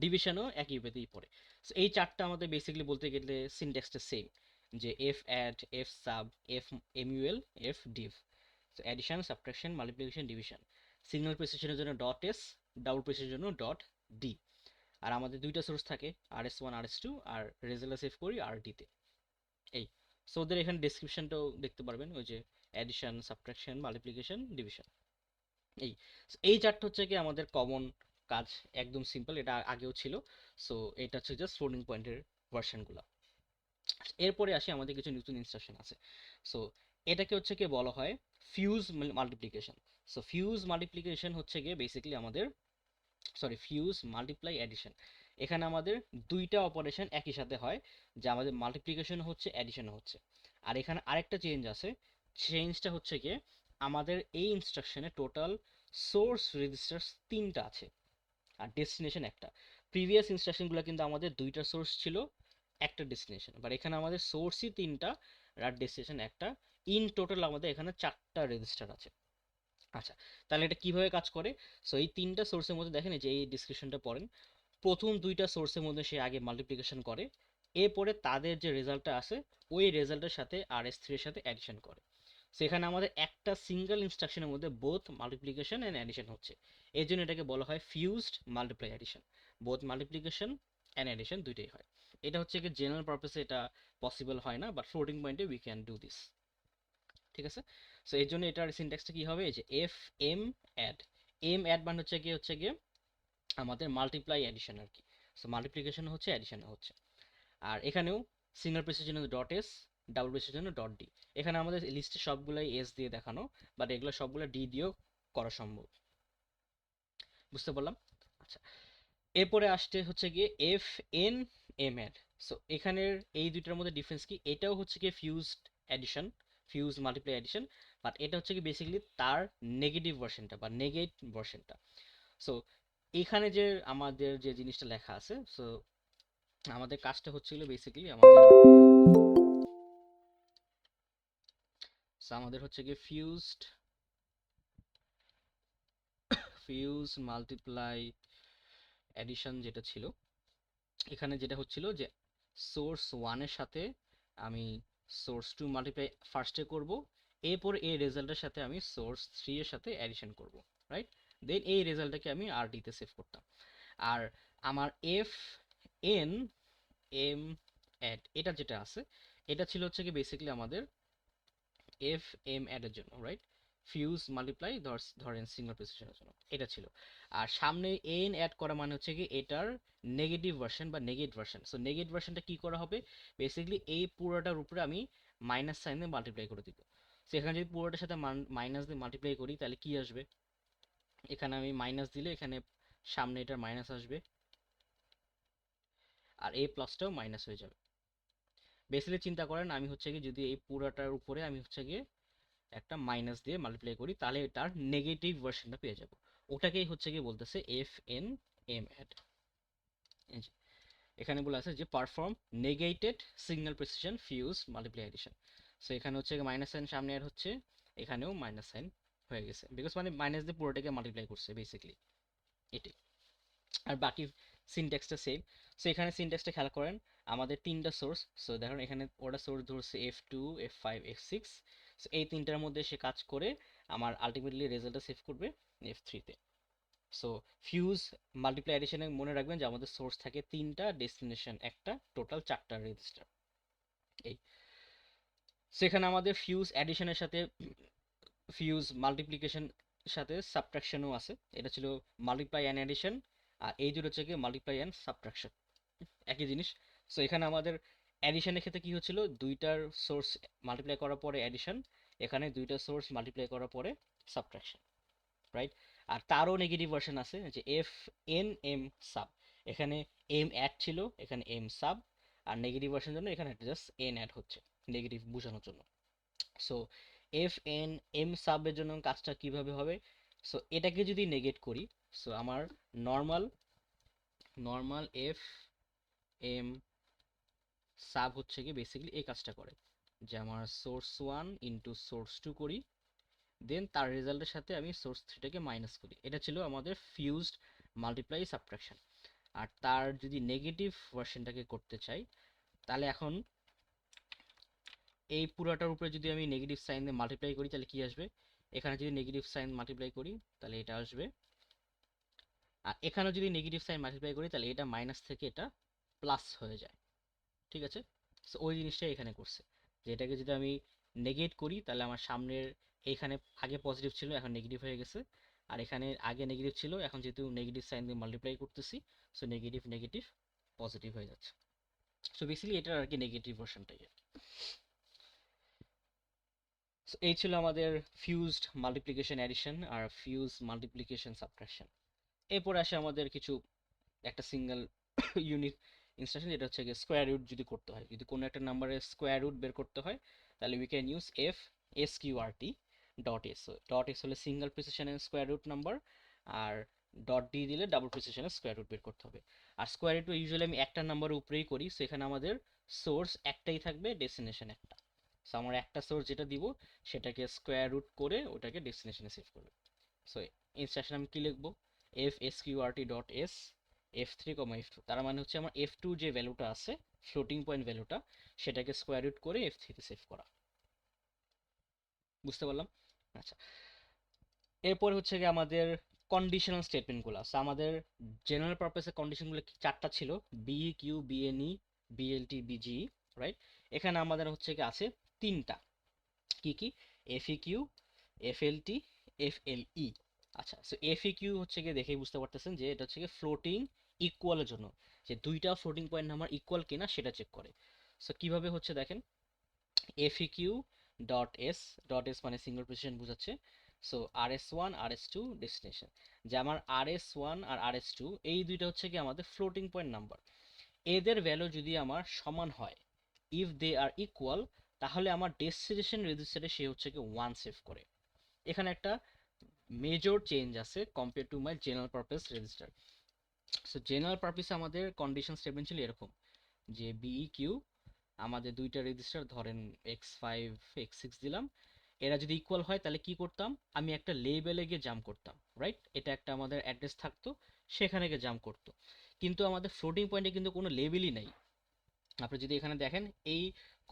ডিভিশনও একই উপায়তেই পড়ে। সো এই চারটা আমাদের বেসিক্যালি বলতে গেলে সিনট্যাক্সটা সেম, যে F add, F sub, F MUL, F div. So addition, subtraction, multiplication, division. Signal প্রিসিশনের জন্য ডট এস, ডাবল প্রিসিশনের জন্য ডট ডি। আর আমাদের দুইটা সোর্স থাকে RS1 RS2, আর রেজাল্ট সেভ করি RD-তে। এই, সো ওদের এখানে ডেসক্রিপশনটাও দেখতে পারবেন, ওই যে অ্যাডিশন, সাবট্রাকশন, মাল্টিপ্লিকেশন, ডিভিশন। এই এই চারটা হচ্ছে কি আমাদের কমন কাজ, একদম সিম্পল, এটা আগেও ছিল। সো এটা হচ্ছে জাস্ট ফ্লোটিং পয়েন্টের ভার্সনগুলো। এরপরে আসি আমাদের কিছু নতুন ইনস্ট্রাকশন আছে। সো এটাকে হচ্ছে কি বলা হয় fuse multiplication. So fuse multiplication হচ্ছে গিয়ে বেসিক্যালি আমাদের, সরি, ফিউজ মাল্টিপ্লাই অ্যাডিশন। এখানে আমাদের দুইটা অপারেশন একই সাথে হয়, যে আমাদের মাল্টিপ্লিকেশন হচ্ছে, অ্যাডিশন হচ্ছে। আর এখানে আরেকটা চেঞ্জ আছে, চেঞ্জটা হচ্ছে গিয়ে আমাদের এই ইনস্ট্রাকশনে টোটাল সোর্স রেজিস্টার তিনটা আছে আর ডেস্টিনেশন একটা। প্রিভিয়াস ইনস্ট্রাকশনগুলো কিন্তু আমাদের দুইটা সোর্স ছিল, একটা ডেস্টিনেশন, বাট এখানে আমাদের সোর্সই তিনটা আর ডেস্টিনেশন একটা। ইন টোটাল আমাদের এখানে চারটা রেজিস্টার আছে। আচ্ছা, তাহলে এটা কিভাবে কাজ করে? সো এই তিনটা সোর্সের মধ্যে দেখেন, এই যে এই ডিসক্রিপশনটা পড়েন, প্রথম দুইটা সোর্সের মধ্যে সে আগে মাল্টিপ্লিকেশন করে, এরপরে তাদের যে রেজাল্টটা আসে ওই রেজাল্টের সাথে RS3 এর সাথে অ্যাডিশন করে। সেখানে আমাদের একটা সিঙ্গেল ইনস্ট্রাকশনের মধ্যে বোথ মাল্টিপ্লিকেশন অ্যান্ড অ্যাডিশন হচ্ছে, এই জন্য এটাকে বলা হয় fused multiply addition. Both multiplication and addition দুইটাই হয়। এটা হচ্ছে কি জেনারেল পারপাসে এটা পসিবল হয় না, বাট ফ্লোটিং পয়েন্টে উই ক্যান ডু দিস, ঠিক আছে। সো এর জন্য এটার সিনট্যাক্সটা কি হবে, যে F M add. M add মানে হচ্ছে গিয়ে আমাদের মাল্টিপ্লাই অ্যাডিশন আর কি। সো মাল্টিপ্লিকেশন হচ্ছে, অ্যাডিশন হচ্ছে। আর এখানেও সিঙ্গেল প্রেসের জন্য ডট এস, ডাবল প্রেসের জন্য ডট ডি। এখানে আমাদের লিস্টে সবগুলাই এস দিয়ে দেখানো, বাট এগুলো সবগুলো ডি দিয়েও করা সম্ভব, বুঝতে পারলাম। আচ্ছা, এরপরে আসতে হচ্ছে গিয়ে F N M add. So এখানের এই দুইটার মধ্যে ডিফারেন্স কি, এটাও হচ্ছে গিয়ে fused addition, fuse multiply addition, but এটা হচ্ছে কি বেসিক্যালি তার নেগেটিভ ভার্সনটা বা নেগেট ভার্সনটা। সো এখানে যে আমাদের যে জিনিসটা লেখা আছে, সো আমাদের কাজটা হচ্ছিল বেসিক্যালি আমাদের হচ্ছে গিয়ে ফিউজ মাল্টিপ্লাই অ্যাডিশন যেটা ছিল, এখানে যেটা হচ্ছিল যে সোর্স 1 এর সাথে আমি সোর্স 2 মাল্টিপ্লাই ফার্স্টে করব, এরপর এই রেজাল্টের সাথে আমি সোর্স 3 এর সাথে অ্যাডিশন করব, রাইট। দেন এই রেজাল্টটাকে আমি RD-তে সেভ করতাম। আর আমার এফ এন এম অ্যাড এটা যেটা আছে, এটা ছিল হচ্ছে কি বেসিক্যালি আমাদের এফ এম অ্যাডের জন্য, রাইট। ফিউজ মাল্টিপ্লাই ধরেন সিঙ্গল প্রিসিশনের জন্য এটা ছিল। আর সামনে এন অ্যাড করা মানে হচ্ছে কি এটার নেগেটিভ ভার্সন বা নেগেট ভার্সন। সো নেগেট ভার্সনটা কি করা হবে, বেসিক্যালি এই পুরোটার উপরে আমি মাইনাস সাইন দিয়ে মাল্টিপ্লাই করে দিব। সো এখানে যদি পুরোটার সাথে মাইনাস দিয়ে মাল্টিপ্লাই করি তাহলে কি আসবে, এখানে আমি মাইনাস দিলে এখানে সামনে এটার মাইনাস আসবে, আর এই প্লাসটাও মাইনাস হয়ে যাবে। বেসিক্যালি চিন্তা করেন আমি হচ্ছে কি যদি এই পুরোটার উপরে আমি হচ্ছে গিয়ে একটা মাইনাস দিয়ে মাল্টিপ্লাই করি তাহলে তার নেগেটিভ ভার্সনটা পেয়ে যাব, ওটাকেই হচ্ছে গিয়ে বলতেছে এফ এন এম অ্যাড। এখানে বলে আছে যে perform negated signal precision fuse multiply addition. So এখানে হচ্ছে মাইনাস সাইন সামনে অ্যাড হচ্ছে, এখানেও মাইনাস সাইন হয়ে গেছে, বিকজ মানে মাইনাস দিয়ে পুরোটাকে মাল্টিপ্লাই করছে বেসিক্যালি, এটাই। আর বাকি সিনট্যাক্সটা সেম। সো এখানে সিনট্যাক্সটা খেয়াল করেন, আমাদের তিনটা সোর্স, সো দেখুন এখানে ওটা সোর্স ধরছে F2 F5 F6। সো এই তিনটার মধ্যে সে কাজ করে আমার আলটিমেটলি রেজাল্টটা সেভ করবে F3-তে। সো ফিউজ মাল্টিপ্লাই অ্যাডিশনে মনে রাখবেন যে আমাদের সোর্স থাকে তিনটা, ডেস্টিনেশন একটা, টোটাল চারটা রেজিস্টার। এই সেখানে আমাদের ফিউজ অ্যাডিশনের সাথে ফিউজ মাল্টিপ্লিকেশন সাথে সাবট্রাকশনও আছে, এটা ছিল মাল্টিপ্লাই অ্যান্ড অ্যাডিশন। আর এই দুটো হচ্ছে গিয়ে মাল্টিপ্লাই অ্যান্ড সাবট্রাকশন, একই জিনিস। সো এখানে আমাদের অ্যাডিশনের ক্ষেত্রে কি হচ্ছিল, দুইটার সোর্স মাল্টিপ্লাই করার পরে অ্যাডিশন, এখানে দুইটা সোর্স মাল্টিপ্লাই করার পরে সাবট্রাকশন, রাইট। আর তারও নেগেটিভ ভার্সন আছে, যে এফ এন এম সাব, এখানে এম অ্যাড ছিল, এখানে এম সাব, আর নেগেটিভ ভার্সনের জন্য এখানে জাস্ট এন অ্যাড হচ্ছে নেগেটিভ বোঝানোর জন্য। সো এফ এন এম সাবের জন্য কাজটা কিভাবে হবে? সো এটাকে যদি নেগেট করি, সো আমার normal normal F M sub হচ্ছে কি বেসিক্যালি এই কাজটা করে যে আমার source one into source two করি, দেন তার রেজাল্টের সাথে আমি সোর্স থ্রিটাকে মাইনাস করি। এটা ছিল আমাদের ফিউজড মাল্টিপ্লাই সাবট্রাকশন। আর তার যদি নেগেটিভ ভার্সনটাকে করতে চাই, তাহলে এখন এই পুরাটার উপরে যদি আমি নেগেটিভ সাইন দিয়ে মাল্টিপ্লাই করি তাহলে কি আসবে? এখানে যদি নেগেটিভ সাইন মাল্টিপ্লাই করি তাহলে এটা আসবে, আর এখানেও যদি নেগেটিভ সাইন মাল্টিপ্লাই করি তাহলে এটা মাইনাস থেকে এটা প্লাস হয়ে যায়। ঠিক আছে, সো ওই জিনিসটাই এখানে করছে যে এটাকে যদি আমি নেগেট করি তাহলে আমার সামনের এইখানে আগে পজিটিভ ছিল এখন নেগেটিভ হয়ে গেছে, আর এখানে আগে নেগেটিভ ছিল এখন যেহেতু নেগেটিভ সাইন দিয়ে মাল্টিপ্লাই করতেছি, সো নেগেটিভ নেগেটিভ পজিটিভ হয়ে যাচ্ছে। সো বেসিক্যালি এটার আর কি নেগেটিভ ভার্সনটাই। সো এই ছিল আমাদের ফিউজড মাল্টিপ্লিকেশন অ্যাডিশন আর ফিউজ মাল্টিপ্লিকেশন সাবট্রাকশন। এরপর আসে আমাদের কিছু একটা সিঙ্গেল ইউনিক ইনস্ট্রাকশন, যেটা হচ্ছে স্কোয়ার রুট যদি করতে হয়, যদি কোনো একটা নাম্বারের স্কোয়ার রুট বের করতে হয় তাহলে we can use F S Q R T dot S. Dot S হলে সিঙ্গেল প্রিসিশনের স্কোয়ার রুট নাম্বার, আর ডট ডি দিলে ডাবল প্রিসিশনের স্কোয়ার রুট বের করতে হবে। আর স্কোয়ার রুট ইউজুয়ালি আমি একটা নাম্বার উপরেই করি, সেখানে আমাদের সোর্স একটাই থাকবে, ডেস্টিনেশন একটা। সো আমার একটা সোর্স যেটা দিব সেটাকে স্কোয়ার রুট করে ওটাকে ডেস্টিনেশনে সেভ করবে। সো ইনস্ট্রাকশন আমি কি লিখবো? F S Q R T dot S F three comma F two, তার মানে হচ্ছে আমার এফ টু যে ভ্যালুটা আছে ফ্লোটিং পয়েন্ট ভ্যালুটা, সেটাকে স্কোয়ার রুট করে এফ থ্রিতে সেভ করা। বুঝতে পারলাম? আচ্ছা, এরপর হচ্ছে গিয়ে আমাদের কন্ডিশনাল স্টেটমেন্টগুলো। সো আমাদের জেনারেল পারপাসের কন্ডিশনগুলো চারটা ছিল, B Q BNE BLT BG, right? এখানে আমাদের হচ্ছে কি আছে তিনটা, কি কি? FE Q, FLT, FLE. আচ্ছা, সো এফই কিউ হচ্ছে গিয়ে দেখেই বুঝতে পারতেছেন যে এটা হচ্ছে গিয়ে ফ্লোটিং ইকুয়ালের জন্য, যে দুইটা ফ্লোটিং পয়েন্ট নাম্বার ইকুয়াল কিনা সেটা চেক করে। সো কিভাবে হচ্ছে দেখেন, এফইকিউ ডট এস মানে সিঙ্গল প্রিসিশন বোঝাচ্ছে। সো আর এস ওয়ান আর এস টু ডেস্টিনেশন, যে আমার আর এস ওয়ান আর আর এস টু এই দুইটা হচ্ছে কি আমাদের ফ্লোটিং পয়েন্ট নাম্বার, এদের ভ্যালু যদি আমার সমান হয়, ইফ দে আর ইকুয়াল, তাহলে আমার ডেস্টিনেশন রেজিস্টারে সে হচ্ছে কি ওয়ান সেভ করে। এখানে একটা মেজর চেঞ্জ আছে compare to my general purpose register. So general পারপাসে আমাদের কন্ডিশন স্টেটমেন্ট ছিল এরকম যে বিই কিউ আমাদের দুইটা রেজিস্টার ধরেন x5 x6 দিলাম, এরা যদি ইকুয়াল হয় তাহলে কি করতাম, আমি একটা লেবেলে গিয়ে জাম্প করতাম, রাইট? এটা একটা আমাদের অ্যাড্রেস থাকতো, সেখানে গিয়ে জাম্প করতো। কিন্তু আমাদের ফ্লোটিং পয়েন্টে কিন্তু কোনো লেবেলই নাই। আপনি যদি এখানে দেখেন এই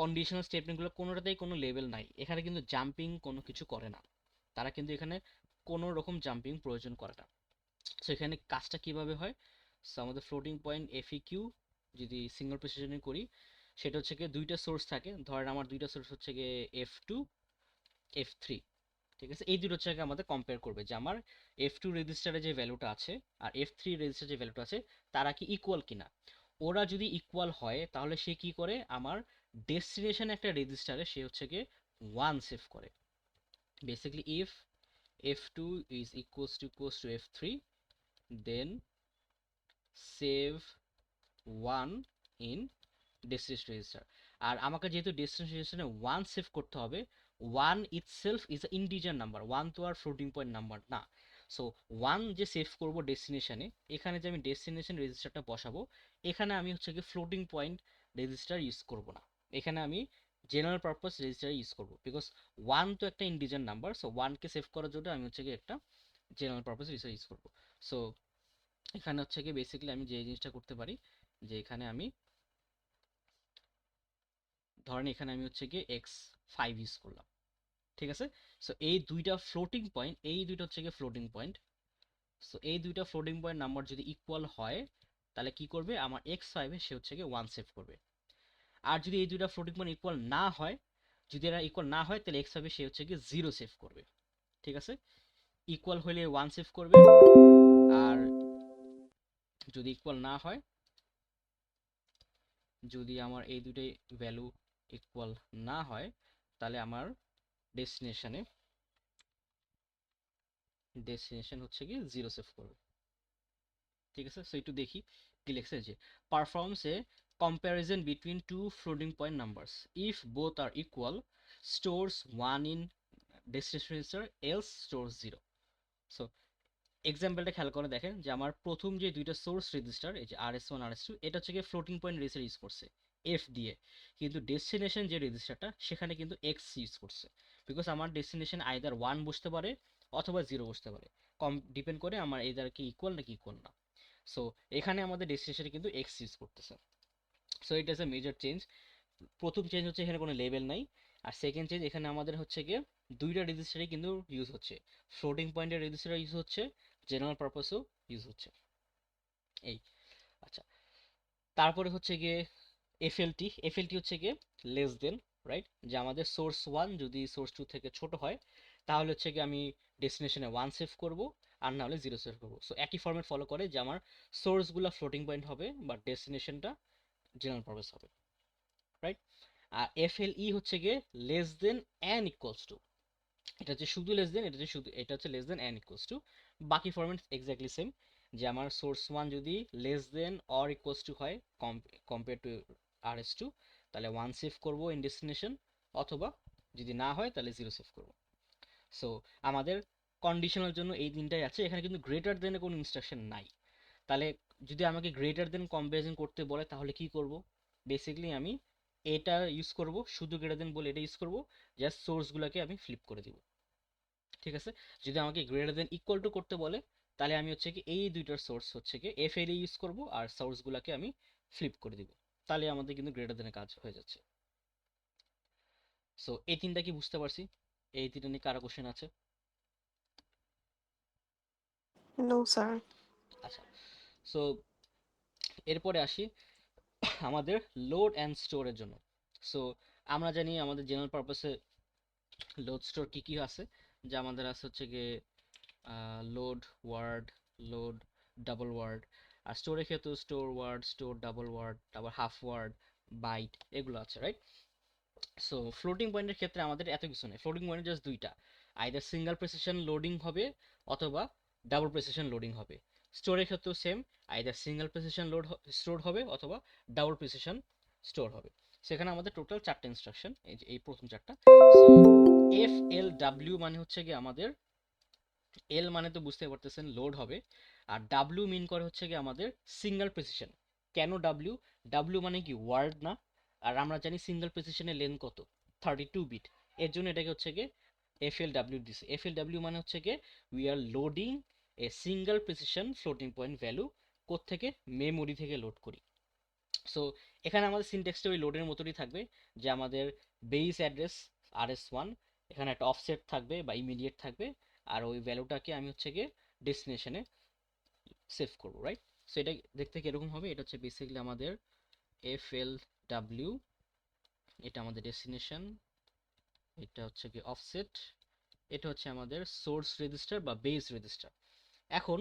কন্ডিশনাল স্টেটমেন্টগুলো কোনোটাতেই কোনো লেভেল নাই, এখানে কিন্তু জাম্পিং কোনো কিছু করে না, তারা কিন্তু এখানে কোনো রকম জাম্পিং প্রয়োজন করে না। সো এখানে কাজটা কিভাবে হয়? সো আমাদের ফ্লোটিং পয়েন্ট এফই কিউ যদি সিঙ্গল প্রিসিশনে করি, সেটা হচ্ছে গিয়ে দুইটা সোর্স থাকে, ধরেন আমার দুইটা সোর্স হচ্ছে গিয়ে এফ টু এফ থ্রি, ঠিক আছে? এই দুটো হচ্ছে গিয়ে আমাদের কম্পেয়ার করবে যে আমার এফ টু রেজিস্টারে যে ভ্যালুটা আছে আর এফ থ্রি রেজিস্টারে যে ভ্যালুটা আছে তারা কি ইকুয়াল কিনা। ওরা যদি ইকুয়াল হয় তাহলে সে কি করে, আমার ডেস্টিনেশন একটা রেজিস্টারে সে হচ্ছে গিয়ে ওয়ান সেভ করে। Basically if F two is equals to F three, then save one in destination register. আর আমাকে যেহেতু ডেস্টিনেশন রেজিস্টারে ওয়ান সেভ করতে হবে, one itself is a integer number, one তো আর ফ্লোটিং পয়েন্ট নাম্বার না। সো ওয়ান যে সেভ করব ডেস্টিনেশনে, এখানে যে আমি ডেস্টিনেশন রেজিস্টারটা বসাবো, এখানে আমি হচ্ছে কি ফ্লোটিং পয়েন্ট রেজিস্টার ইউজ করব না, এখানে আমি জেনারেল পারপাস রেজিস্টার ইউজ করব, বিকজ ওয়ান তো একটা ইন্টিজার নাম্বার। সো ওয়ানকে সেভ করার জন্য আমি হচ্ছে কি একটা জেনারেল পারপাস রেজিস্টার ইউজ করব। সো এখানে হচ্ছে কি বেসিক্যালি আমি যে জিনিসটা করতে পারি, যে এখানে আমি ধরেন এখানে আমি হচ্ছে গিয়ে x5 ইউজ করলাম, ঠিক আছে? সো এই দুইটা ফ্লোটিং পয়েন্ট, এই দুইটা হচ্ছে গিয়ে ফ্লোটিং পয়েন্ট। সো এই দুইটা ফ্লোটিং পয়েন্ট নাম্বার যদি ইকুয়াল হয় তাহলে কি করবে, আমার x5 এ সে হচ্ছে গিয়ে ওয়ান সেভ করবে। আর যদি এই দুইটা ফ্লোটিং পয়েন্ট ইকুয়াল না হয়, যদি এরা ইকুয়াল না হয় তাহলে x5 এ সে হচ্ছে গিয়ে জিরো সেভ করবে, ঠিক আছে? ইকুয়াল হলে ওয়ান সেভ করবে, আর যদি ইকুয়াল না হয়, যদি আমার এই দুইটাই ভ্যালু ইকুয়াল না হয় তাহলে আমার ডেস্টিনেশনে ডেস্টিনেশন হচ্ছে কি জিরো সেভ করবে, ঠিক আছে? সো একটু দেখি কি লিখছে যে performs A comparison between two floating point numbers. If both are equal, stores one in destination register, else stores zero. So এক্সাম্পলটা খেয়াল করে দেখেন যে আমার প্রথম যে দুইটা সোর্স রেজিস্টার এই যে RS1 RS2 এটা হচ্ছে গিয়ে ফ্লোটিং পয়েন্ট রেজিস্টার ইউজ করছে এফ দিয়ে, কিন্তু ডেস্টিনেশন যে রেজিস্টারটা সেখানে কিন্তু এক্স ইউজ করছে, বিকজ আমার ডেস্টিনেশন আইদার ওয়ান বসতে পারে অথবা জিরো বসতে পারে, ডিপেন্ড করে আমার এইদার কি ইকুয়াল নাকি ইকুয়াল না। সো এখানে আমাদের ডেস্টিনেশনে কিন্তু এক্স ইউজ করতেছে। So it is a major change. প্রথম চেঞ্জ হচ্ছে এখানে কোনো লেভেল নাই, আর সেকেন্ড চেঞ্জ এখানে আমাদের হচ্ছে গিয়ে দুইটা রেজিস্টারই কিন্তু ইউজ হচ্ছে, ফ্লোটিং পয়েন্টের রেজিস্টার ইউজ হচ্ছে, জেনারেল পারপাসও ইউজ হচ্ছে। এই আচ্ছা, তারপরে হচ্ছে গিয়ে এফএলটি হচ্ছে গিয়ে লেস দেন, রাইট, যে আমাদের সোর্স ওয়ান যদি সোর্স টু থেকে ছোট হয় তাহলে হচ্ছে গিয়ে আমি ডেস্টিনেশনে ওয়ান সেভ করব, আর না হলে জিরো সেভ করবো। সো একই ফর্মেট ফলো করে যে আমার সোর্সগুলো ফ্লোটিং পয়েন্ট হবে বা ডেস্টিনেশনটা জেনারেল পারপাস হবে, রাইট। আর এফএলই হচ্ছে গিয়ে less than an equals to, এটা হচ্ছে শুধু লেস দেন, এটা হচ্ছে less than an equals to, বাকি ফরম্যাট এক্স্যাক্টলি সেম, যে আমার সোর্স ওয়ান যদি less than or equals to হয় কম্পেয়ার টু RS2 তাহলে ওয়ান সেভ করবো ইন ডেস্টিনেশন, অথবা যদি না হয় তাহলে জিরো সেভ করবো। সো আমাদের কন্ডিশনাল জন্য এই তিনটাই আছে, এখানে কিন্তু গ্রেটার দেনে কোনো ইনস্ট্রাকশন নাই। তাহলে যদি আমাকে গ্রেটার দেন কম্পারিজন করতে বলে তাহলে কি করব, বেসিক্যালি আমি এটা ইউজ করব, শুধু গ্রেটার দেন বলে এটা ইউজ করব, জাস্ট সোর্সগুলোকে আমি ফ্লিপ করে দিব, ঠিক আছে। যদি আমাকে গ্রেটার দেন ইকুয়াল টু করতে বলে তাহলে আমি হচ্ছে কি এই দুইটার সোর্স হচ্ছে কি এফএল ইউজ করব আর সোর্সগুলোকে আমি ফ্লিপ করে দিব, তাহলে আমাদের কিন্তু গ্রেটার দেনের কাজ হয়ে যাচ্ছে। সো এই তিনটা কি বুঝতে পারছি? এই তিনটা নিয়ে কারো কোশ্চেন আছে? No sir. আচ্ছা, সো এরপরে আসি আমাদের লোড অ্যান্ড স্টোরের জন্য। সো আমরা জানি আমাদের জেনারেল পারপাসে লোড স্টোর কি কি আছে, যে আমাদের আছে হচ্ছে গিয়ে load word, load double word, আর স্টোরের ক্ষেত্রে store word, store double word, তারপর হাফ ওয়ার্ড, বাইট, এগুলো আছে, রাইট। সো ফ্লোটিং পয়েন্টের ক্ষেত্রে আমাদের এত কিছু নেই, ফ্লোটিং পয়েন্ট জাস্ট দুইটা, আইদার সিঙ্গেল প্রেসিশন লোডিং হবে অথবা ডাবল প্রেসিশন লোডিং হবে। স্টোরের ক্ষেত্রেও same, either single precision store হবে অথবা ডাবল প্রেসিশন স্টোর হবে। সেখানে আমাদের টোটাল চারটে ইনস্ট্রাকশন, এই যে এই প্রথম চারটা। সো এফ এল ডাব্লিউ মানে হচ্ছে কি আমাদের, এল মানে তো বুঝতে পারতেছেন লোড হবে, আর ডাব্লিউ মিন করে হচ্ছে কি আমাদের সিঙ্গেল প্রেসিশন। কেন ডাব্লিউ? ডাব্লিউ মানে কি ওয়ার্ড না, আর আমরা জানি সিঙ্গেল প্রেসিশনের লেন্থ কত, 32 বিট, এর জন্য এটাকে হচ্ছে কি FLW দিছে। FLW মানে হচ্ছে কি we are loading a single precision floating point value, কোত্থেকে, মেমোরি থেকে লোড করি। সো এখানে আমাদের সিনট্যাক্সটা ওই লোডের মতোই থাকবে, যে আমাদের বেস অ্যাড্রেস RS1, এখানে একটা অফসেট থাকবে বা ইমিডিয়েট থাকবে, আর ওই ভ্যালুটাকে আমি হচ্ছে গিয়ে ডেস্টিনেশনে সেভ করবো, রাইট। সো এটা দেখতে কিরকম হবে, এটা হচ্ছে বেসিক্যালি আমাদের FLW, এটা আমাদের ডেস্টিনেশন, এটা হচ্ছে কি অফসেট, এটা হচ্ছে আমাদের সোর্স রেজিস্টার বা বেস রেজিস্টার। এখন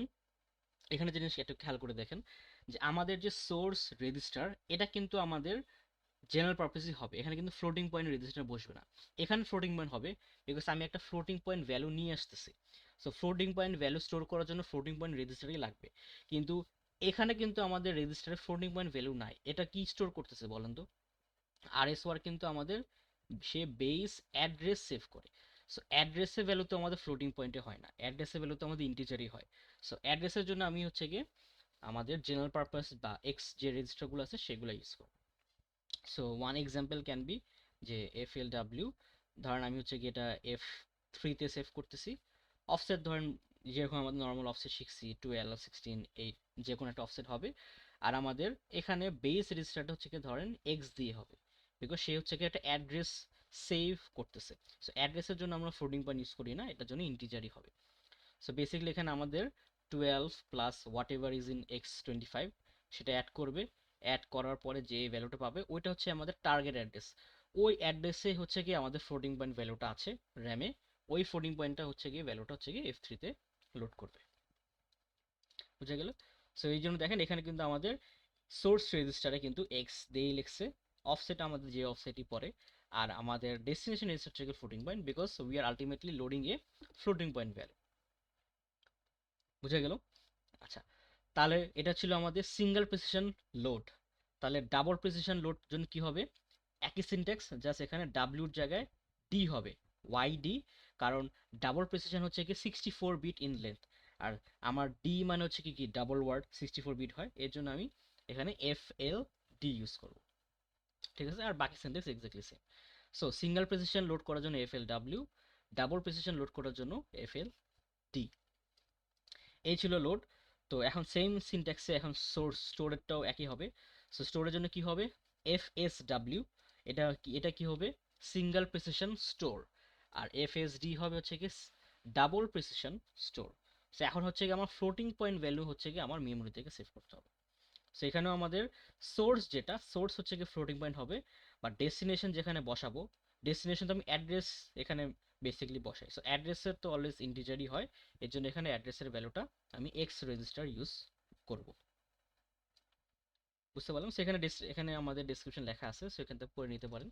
এখানে জিনিস একটু খেয়াল করে দেখেন যে আমাদের যে সোর্স রেজিস্টার এটা কিন্তু আমাদের জেনারেল পারপাসই হবে, এখানে কিন্তু ফ্লোটিং পয়েন্ট রেজিস্টার বসবে না, এখানে ফ্লোটিং পয়েন্ট হবে বিকজ আমি একটা ফ্লোটিং পয়েন্ট ভ্যালু নিয়ে আসতেছি। So floating point value store করার জন্য ফ্লোটিং পয়েন্ট রেজিস্টারই লাগবে, কিন্তু এখানে কিন্তু আমাদের রেজিস্টারে ফ্লোটিং পয়েন্ট ভ্যালু নাই, এটা কি স্টোর করতেছে বলেন তো? RS1 কিন্তু আমাদের সে বেস অ্যাড্রেস সেভ করে। সো অ্যাড্রেসের ভ্যালু তো আমাদের ফ্লোটিং পয়েন্টে হয় না, অ্যাড্রেসের ভ্যালু তো আমাদের ইন্টিজারই হয়। সো অ্যাড্রেসের জন্য আমি হচ্ছে গিয়ে আমাদের জেনারেল পারপাস বা এক্স যে রেজিস্টারগুলো আছে সেগুলো ইউজ করব। So one example can be যে FLW, ধরেন আমি হচ্ছে গিয়ে এটা F3 তে সেভ করতেছি, অফসেট ধরেন যেরকম আমাদের নর্মাল অফসেট শিখছি 12, 16, 8, যে কোনো একটা অফসেট হবে, আর আমাদের এখানে বেস রেজিস্টারটা হচ্ছে কি ধরেন এক্স দিয়ে হবে, বিকজ সে হচ্ছে কি একটা অ্যাড্রেস সেভ করতেছে। সো অ্যাড্রেসের জন্য আমরা ফ্লোটিং পয়েন্ট ইউজ করি না, এটার জন্য ইন্টিজারই হবে। সো বেসিক্যালি এখানে আমাদের 12 plus what ever is in X25 সেটা অ্যাড করবে, অ্যাড করার পরে যে ভ্যালুটা পাবে ওইটা হচ্ছে আমাদের টার্গেট অ্যাড্রেস, ওই অ্যাড্রেসে হচ্ছে কি আমাদের ফ্লোটিং পয়েন্ট ভ্যালুটা আছে র্যামে, ওই ফ্লোটিং পয়েন্টটা হচ্ছে কি ভ্যালুটা হচ্ছে কি F3 তে লোড করবে, বুঝা গেল? সো এই জন্য দেখেন এখানে কিন্তু আমাদের সোর্স রেজিস্টারে কিন্তু এক্স দিয়েই লিখছে, অফসেট আমাদের যে অফসেটই পড়ে, আর আমাদের ডেস্টিনেশন রেজিস্টার থেকে floating point, because we are ultimately loading A floating point value, বুঝা গেল? আচ্ছা, তাহলে এটা ছিল আমাদের সিঙ্গেল প্রিসিশন লোড। তাহলে ডাবল প্রিসিশন লোড জন্য কি হবে, একই সিনট্যাক্স, জাস্ট এখানে ডাব্লিউর জায়গায় ডি হবে, ওয়াই ডি, কারণ ডাবল প্রিসিশন হচ্ছে কি 64 বিট ইন লেন্থ, আর আমার ডি মানে হচ্ছে কি ডাবল ওয়ার্ড 64 বিট হয়, এর জন্য আমি এখানে এফ এল ডি ইউজ করব। ঠিক আছে, আর বাকি syntax exactly same. So single precision load করার জন্য F L W, double precision load করার জন্য এফ এল ডি। এই ছিল লোড। তো এখন সেম সিনট্যাক্সে এখন সোর্স স্টোরেজটাও একই হবে। সো স্টোরের জন্য কি হবে, এফ এস ডাব্লিউ, এটা কি হবে, সিঙ্গেল প্রিসিশন স্টোর, আর এফ এস ডি হবে হচ্ছে কি ডাবল প্রিসিশন স্টোর। সো এখন হচ্ছে কি আমার ফ্লোটিং পয়েন্ট ভ্যালু হচ্ছে কি আমার মেমোরি থেকে সেভ করতে হবে। সো এখানেও আমাদের সোর্স সোর্স হচ্ছে কি ফ্লোটিং পয়েন্ট হবে, বা ডেস্টিনেশন যেখানে বসাবো, ডেস্টিনেশন তো আমি অ্যাড্রেস এখানে বেসিক্যালি বসাই, সো অ্যাড্রেসের তো অলওয়েজ ইন্টিজারই হয়, এর জন্য এখানে অ্যাড্রেসের ভ্যালুটা আমি এক্স রেজিস্টার ইউজ করব। বুঝতে পারলাম, সেখানে এখানে আমাদের ডেসক্রিপশন লেখা আছে, সো এখান থেকে পড়ে নিতে পারেন।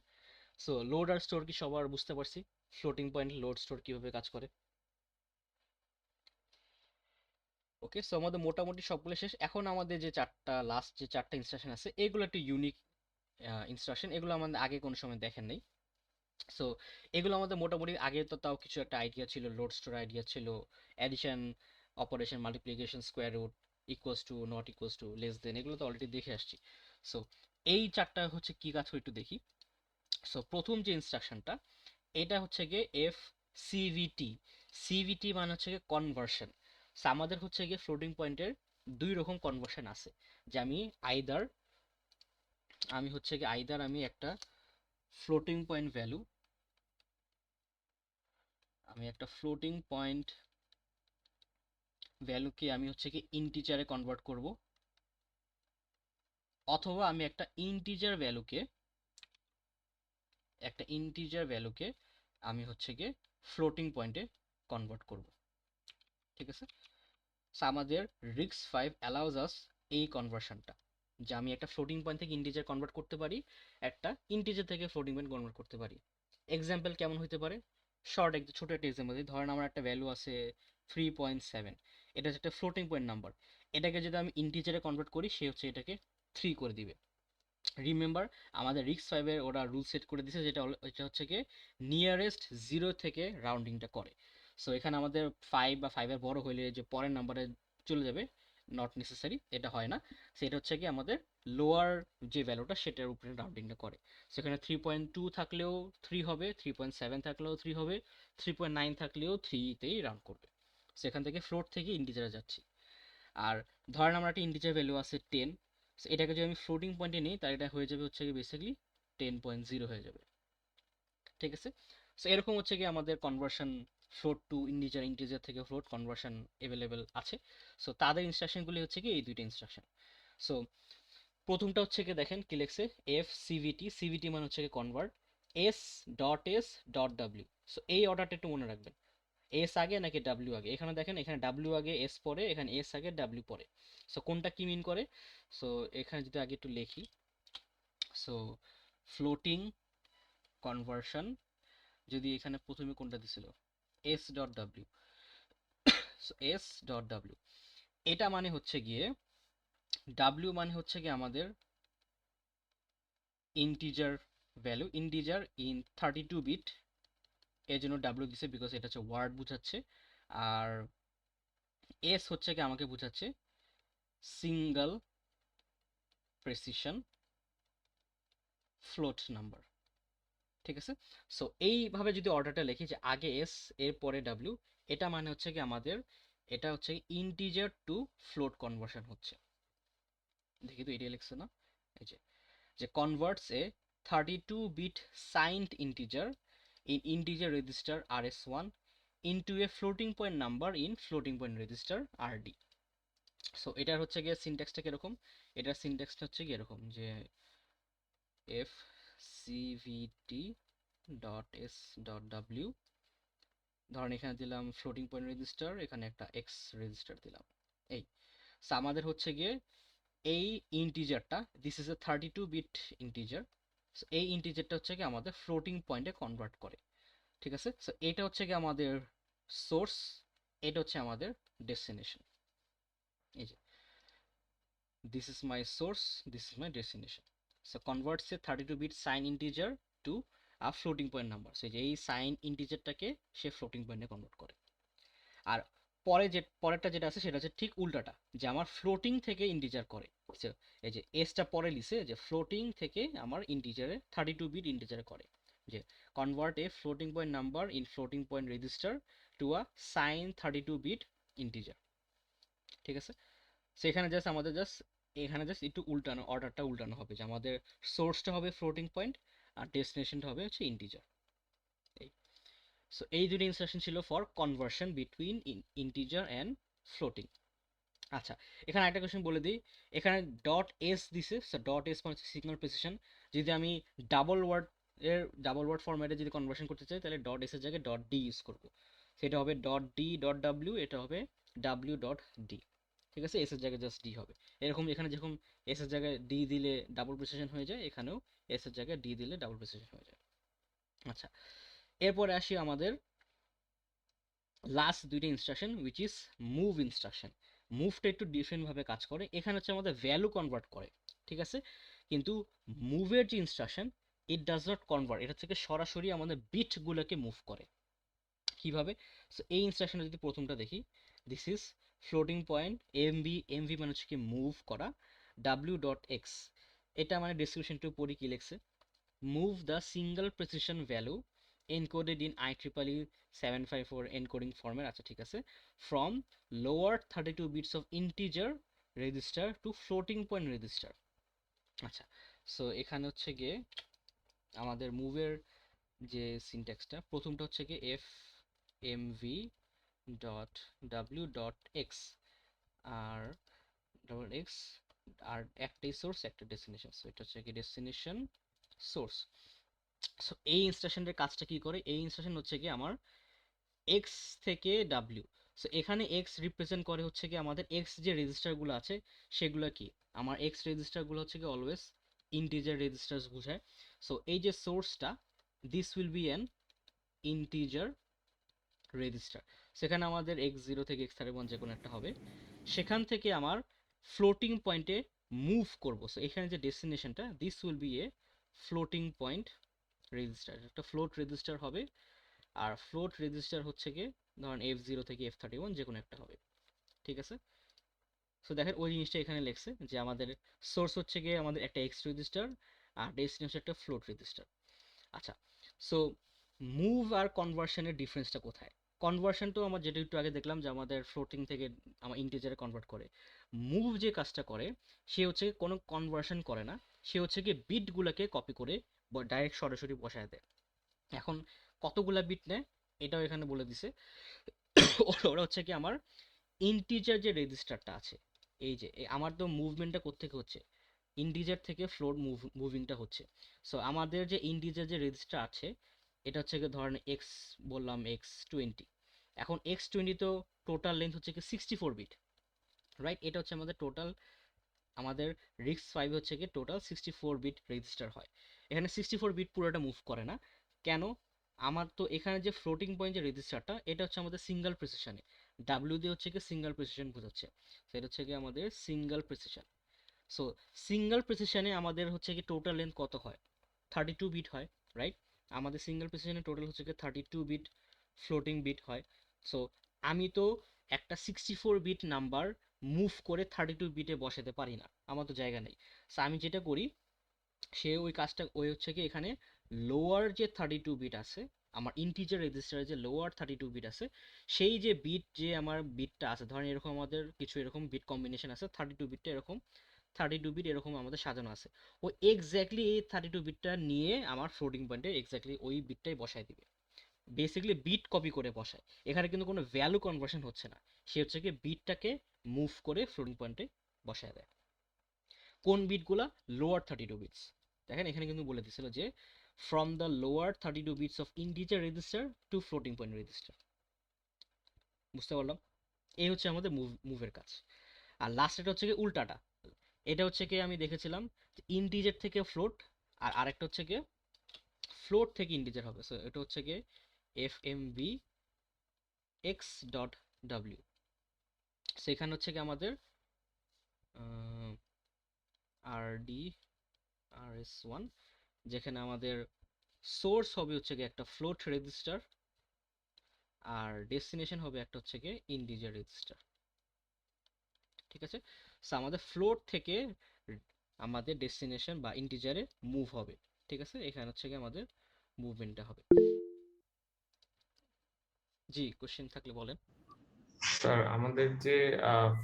সো লোড আর স্টোর কি সবার বুঝতে পারছি, ফ্লোটিং পয়েন্ট লোড স্টোর কিভাবে কাজ করে। ওকে, সো আমাদের মোটামুটি সবগুলো শেষ। এখন আমাদের যে লাস্ট যে চারটা ইনস্ট্রাকশন আছে, এগুলো একটু ইউনিক ইনস্ট্রাকশন, এগুলো আমাদের আগে কোনো সময় দেখেন নাই। সো এগুলো আমাদের মোটামুটি আগে তো তাও কিছু একটা আইডিয়া ছিল, লোড স্টোর আইডিয়া ছিল, addition operation, multiplication, square root, equals to, not equals to, less than, এগুলো তো অলরেডি দেখে আসছি। সো এই চারটা হচ্ছে কি কাজ হয় একটু দেখি। সো প্রথম যে ইনস্ট্রাকশনটা, এটা হচ্ছে গিয়ে এফ সিভিটি। সিভিটি মানে হচ্ছে গিয়ে কনভার্সন। সো আমাদের হচ্ছে গিয়ে ফ্লোটিং পয়েন্টের দুই রকম কনভার্সন আছে, যে আমি হচ্ছে গিয়ে আমি একটা ফ্লোটিং পয়েন্ট ভ্যালু, ভ্যালুকে আমি হচ্ছে কি ইন্টিজারে কনভার্ট করব, অথবা আমি একটা ইন্টিজার ভ্যালুকে আমি হচ্ছে গিয়ে ফ্লোটিং পয়েন্টে কনভার্ট করব। ঠিক আছে, সো আমাদের রিক্স 5 অ্যালাউজ আস এই কনভার্সনটা, যে আমি একটা ফ্লোটিং পয়েন্ট থেকে ইন্টিজার কনভার্ট করতে পারি, একটা ইন্টিজার থেকে ফ্লোটিং পয়েন্ট কনভার্ট করতে পারি। এক্সাম্পল কেমন হতে পারে, ছোট একটা এক্সাম্পল দিই। ধরেন আমার একটা ভ্যালু আছে 3.7, এটা হচ্ছে একটা ফ্লোটিং পয়েন্ট নাম্বার, এটাকে যদি আমি ইন্টিজারে কনভার্ট করি, সে হচ্ছে এটাকে 3 করে দিবে। রিমেম্বার, আমাদের রিক্স 5-এর ওরা রুল সেট করে দিয়েছে, এটা হচ্ছে কি নিয়ারেস্ট 0 থেকে রাউন্ডিংটা করে। সো এখানে আমাদের 5 বা 5-এর বড় হইলে যে পরের নাম্বারে চলে যাবে, নট নেসেসারি, এটা হয় না। সেটা হচ্ছে কি আমাদের লোয়ার যে ভ্যালুটা সেটার উপরে রাউন্ডিংটা করে। সেখানে 3.2 থাকলেও 3 হবে, 3.7 থাকলেও 3 হবে, 3.9 থাকলেও 3-তেই রাউন্ড করবে। সেখান থেকে ফ্লোট থেকে ইন্টিজারে যাচ্ছি। আর ধরেন আমার একটা ইন্টিজার ভ্যালু আছে 10, সো এটাকে যদি আমি ফ্লোটিং পয়েন্টে নিই, তাহলে এটা হয়ে যাবে হচ্ছে কি বেসিক্যালি 10.0 হয়ে যাবে। ঠিক আছে, সো এরকম হচ্ছে কি আমাদের conversion, float to integer, integer থেকে ফ্লোট কনভার্সন অ্যাভেলেবেল আছে। সো তাদের ইনস্ট্রাকশনগুলি হচ্ছে কি এই দুইটা ইনস্ট্রাকশন। সো প্রথমটা হচ্ছে কি দেখেন কি লিখছে, এফ সিভিটি, সিভিটি মানে হচ্ছে কি কনভার্ট, s.s.w। সো এই অর্ডারটা একটু মনে রাখবেন, এস আগে নাকি ডাব্লিউ আগে। এখানে দেখেন, এখানে ডাব্লিউ আগে এস পরে, এখানে এস আগে ডাব্লিউ পরে। সো কোনটা কি মিন করে, সো এখানে যদি আগে একটু লিখি, সো ফ্লোটিং কনভার্সন, যদি এখানে প্রথমে কোনটা দিছিল, S dot W, so S dot W, এটা মানে হচ্ছে গিয়ে, ডাব্লিউ মানে হচ্ছে গিয়ে আমাদের integer value, integer in 32 bit, এর জন্য ডাব্লিউ দিছে বিকজ এটা হচ্ছে ওয়ার্ড বুঝাচ্ছে। আর এস হচ্ছে কি আমাকে বুঝাচ্ছে সিঙ্গেল প্রেসিশন ফ্লোট নাম্বার। ঠিক আছে, সো এইভাবে যদি অর্ডারটা লিখি যে আগে এস এর পরে ডাব্লিউ, এটা মানে হচ্ছে কি আমাদের, এটা হচ্ছে ইন্টিজার টু ফ্লোট কনভার্সন হচ্ছে। দেখি তো এটা লিখছে না, এই যে converts a 32 bit signed integer in integer register RS1 into a floating point number in floating point register RD। So এটার হচ্ছে গিয়ে সিনট্যাক্সটা কিরকম, এটার সিনট্যাক্সটা হচ্ছে কি এরকম, যে F CVT dot S dot W, ধরেন এখানে দিলাম ফ্লোটিং পয়েন্ট রেজিস্টার, এখানে একটা এক্স রেজিস্টার দিলাম। এই সো আমাদের হচ্ছে গিয়ে এই ইন্টিজারটা, this is a 32 bit integer, so এই ইন্টিজারটা হচ্ছে কি আমাদের ফ্লোটিং পয়েন্টে কনভার্ট করে। ঠিক আছে, সো এটা হচ্ছে কি আমাদের সোর্স, এটা হচ্ছে আমাদের ডেস্টিনেশন। এই যে this is my source, this is my destination. So converts a 32-bit sign integer to a floating point number. So এই সাইন ইন্টিজারটাকে সে ফ্লোটিং পয়েন্টে কনভার্ট করে। আর পরেরটা যেটা আছে সেটা হচ্ছে ঠিক উল্টাটা, যে আমার ফ্লোটিং থেকে ইন্টিজার করে। So, এই যে এসটা পরে লিখছে যে ফ্লোটিং থেকে আমার ইন্টিজারে 32-বিট ইন্টিজারে করে, যে convert a floating point number in floating point register to a sign 32-বিট ইন্টিজার। ঠিক আছে, সেখানে জাস্ট আমাদের এখানে জাস্ট একটু উল্টানো, অর্ডারটা উল্টানো হবে, যে আমাদের সোর্সটা হবে ফ্লোটিং পয়েন্ট আর ডেস্টিনেশনটা হবে হচ্ছে ইন্টিজার। এই সো এই দুটো ইনস্ট্রাকশন ছিল for conversion between integer and floating. আচ্ছা, এখানে একটা কোয়েশ্চেন বলে দিই, এখানে ডট এস দিছে, সো ডট এস মানে সিগন্যাল প্রিসিশন। যদি আমি ডাবল ওয়ার্ড ফরম্যাটে যদি কনভার্সন করতে চাই তাহলে ডট এস এর জায়গায় ডট ডি ইউজ করব, সেটা হবে ডট ডি ডট ডাব্লিউ, এটা হবে ডাব্লিউ ডট ডি। ঠিক আছে, এস এর জায়গায় জাস্ট ডি হবে। এরকম এখানে যেরকম এস এর জায়গায় ডি দিলে ডাবল প্রিসিশন হয়ে যায়, এখানেও এস এর জায়গায় ডি দিলে ডাবল প্রিসিশন হয়ে যায়। আচ্ছা, এরপরে আসি আমাদের লাস্ট দুইটা instruction, which is move instruction. মুভটা একটু ডিফারেন্টভাবে কাজ করে, এখানে হচ্ছে আমাদের ভ্যালু কনভার্ট করে, ঠিক আছে, কিন্তু মুভের যে instruction it does not convert, এটা থেকে সরাসরি আমাদের বিটগুলোকে মুভ করে। কিভাবে? সো এই ইনস্ট্রাকশনে যদি প্রথমটা দেখি, this is floating point MV মানে হচ্ছে কি মুভ করা, ডাব্লিউ ডট এক্স, এটা মানে ডিসক্রিপশনটু পড়ি কি লিখছে, move the single precision value encoded in IEEE 754 encoding format, আচ্ছা ঠিক আছে, from lower 32 bits of integer register to floating point register। আচ্ছা, সো এখানে হচ্ছে গিয়ে আমাদের মুভের যে সিনট্যাক্সটা, প্রথমটা হচ্ছে গিয়ে F M V dot W dot X R double X, আর একটাই সোর্স একটা ডেস্টিনেশন, সো এটা হচ্ছে কি ডেস্টিনেশন সোর্স। সো এই ইনস্ট্রাকশনের কাজটা কি করে, এই ইনস্ট্রাকশন হচ্ছে কি আমার এক্স থেকে ডাব্লিউ, সো এখানে এক্স রিপ্রেজেন্ট করে হচ্ছে কি আমাদের এক্স যে রেজিস্টারগুলো আছে সেগুলো কি, আমার এক্স রেজিস্টারগুলো হচ্ছে কি অলওয়েজ ইন্টিজার রেজিস্টার্স বোঝায়। সো এই যে সোর্সটা, this will be an integer register, সেখানে আমাদের x0 থেকে x31 যে কোনো একটা হবে, সেখান থেকে আমার ফ্লোটিং পয়েন্টে মুভ করব। সো এখানে যে ডেস্টিনেশনটা, this will be a floating point register, একটা ফ্লোট রেজিস্টার হবে, আর ফ্লোট রেজিস্টার হচ্ছে গিয়ে ধরেন F0 থেকে F31 যে কোনো একটা হবে। ঠিক আছে, সো দেখেন ওই জিনিসটা এখানে লেখছে যে আমাদের সোর্স হচ্ছে গিয়ে আমাদের একটা এক্স রেজিস্টার আর ডেস্টিনেশন একটা ফ্লোট রেজিস্টার। আচ্ছা, সো মুভ আর কনভার্সনের ডিফারেন্সটা কোথায়? কনভার্সন তো আমরা যেটা একটু আগে দেখলাম যে আমাদের ফ্লোটিং থেকে আমার ইন্টিজারে কনভার্ট করে। মুভ যে কাজটা করে সে হচ্ছে কোনো কনভার্সন করে না, সে হচ্ছে কি বিটগুলোকে কপি করে ডাইরেক্ট সরাসরি বসায় দেয়। এখন কতগুলা বিট নেয় এটাও এখানে বলে দিছে। ওরা হচ্ছে কি আমার ইন্টিজার যে রেজিস্টারটা আছে, এই যে আমার তো মুভমেন্টটা কোত্থেকে হচ্ছে, ইন্টিজার থেকে ফ্লোট মুভিংটা হচ্ছে। সো আমাদের যে ইন্টিজার যে রেজিস্টার আছে এটা হচ্ছে কি ধরেন এক্স বললাম x20, এখন x20 তো টোটাল লেন্থ হচ্ছে কি 64 বিট, রাইট, এটা হচ্ছে আমাদের টোটাল, আমাদের RISC-V হচ্ছে কি টোটাল 64 বিট রেজিস্টার হয়। এখানে 64 বিট পুরোটা মুভ করে না, কেন? আমার তো এখানে যে ফ্লোটিং পয়েন্ট যে রেজিস্টারটা এটা হচ্ছে আমাদের সিঙ্গেল প্রিসিশনে, ডাব্লিউ দিয়ে হচ্ছে কি সিঙ্গেল প্রিসিশন বোঝাচ্ছে, সেটা হচ্ছে কি আমাদের সিঙ্গেল প্রিসিশন। সো সিঙ্গেল প্রিসিশনে আমাদের হচ্ছে কি টোটাল লেন্থ কত হয়, 32 বিট হয়, রাইট, আমাদের সিঙ্গেল প্রিসিশনে টোটাল হচ্ছে কি 32 বিট ফ্লোটিং বিট হয়। সো আমি তো একটা 64 বিট নাম্বার মুভ করে 32 বিটে বসাতে পারি না, আমার তো জায়গা নেই। সো আমি যেটা করি, সে ওই কাজটা ওই হচ্ছে কি এখানে লোয়ার যে 32 বিট আছে, আমার ইন্টিজার রেজিস্টারে যে লোয়ার 32 বিট আছে, সেই যে বিট যে আমার বিটটা আছে, ধরেন এরকম আমাদের কিছু এরকম বিট কম্বিনেশন আছে, 32 বিটটা এরকম 32 বিট এরকম আমাদের সাজানো আছে, ও এক্স্যাক্টলি এই 32 বিটটা নিয়ে আমার ফ্লোটিং পয়েন্টে এক্স্যাক্টলি ওই বিটটাই বসায় দিবে, বেসিক্যালি বিট কপি করে বসায়। এখানে কিন্তু কোনো ভ্যালু কনভার্সন হচ্ছে না, সে হচ্ছে কি বিটটাকে মুভ করে ফ্লোটিং পয়েন্টে বসায় দেয়। কোন বিটগুলা? Lower 32 bits. দেখেন এখানে কিন্তু বলে দিছিল যে from the lower 32 bits of integer register to floating point register. বুঝতে পারলাম, এই হচ্ছে আমাদের মুভের কাজ। আর লাস্টেটা হচ্ছে কি উল্টাটা, এটা হচ্ছে কি আমি দেখেছিলাম ইন্টিজার থেকে ফ্লোট, আর আরেকটা হচ্ছে কি ফ্লোট থেকে ইন্টিজার হবে। সো এটা হচ্ছে কি fmv x ডট ডাব্লিউ। সেখানে হচ্ছে কি আমাদের RD RS1, যেখানে আমাদের সোর্স হবে হচ্ছে গিয়ে একটা ফ্লোট রেজিস্টার আর ডেস্টিনেশন হবে একটা হচ্ছে গিয়ে ইন্টিজার রেজিস্টার। ঠিক আছে, সো আমাদের ফ্লোট থেকে আমাদের ডেস্টিনেশন বা ইন্টিজারে মুভ হবে। ঠিক আছে, এখানে হচ্ছে গিয়ে আমাদের মুভমেন্টটা হবে। জি, কোশ্চেন থাকলে বলেন। স্যার আমাদের যে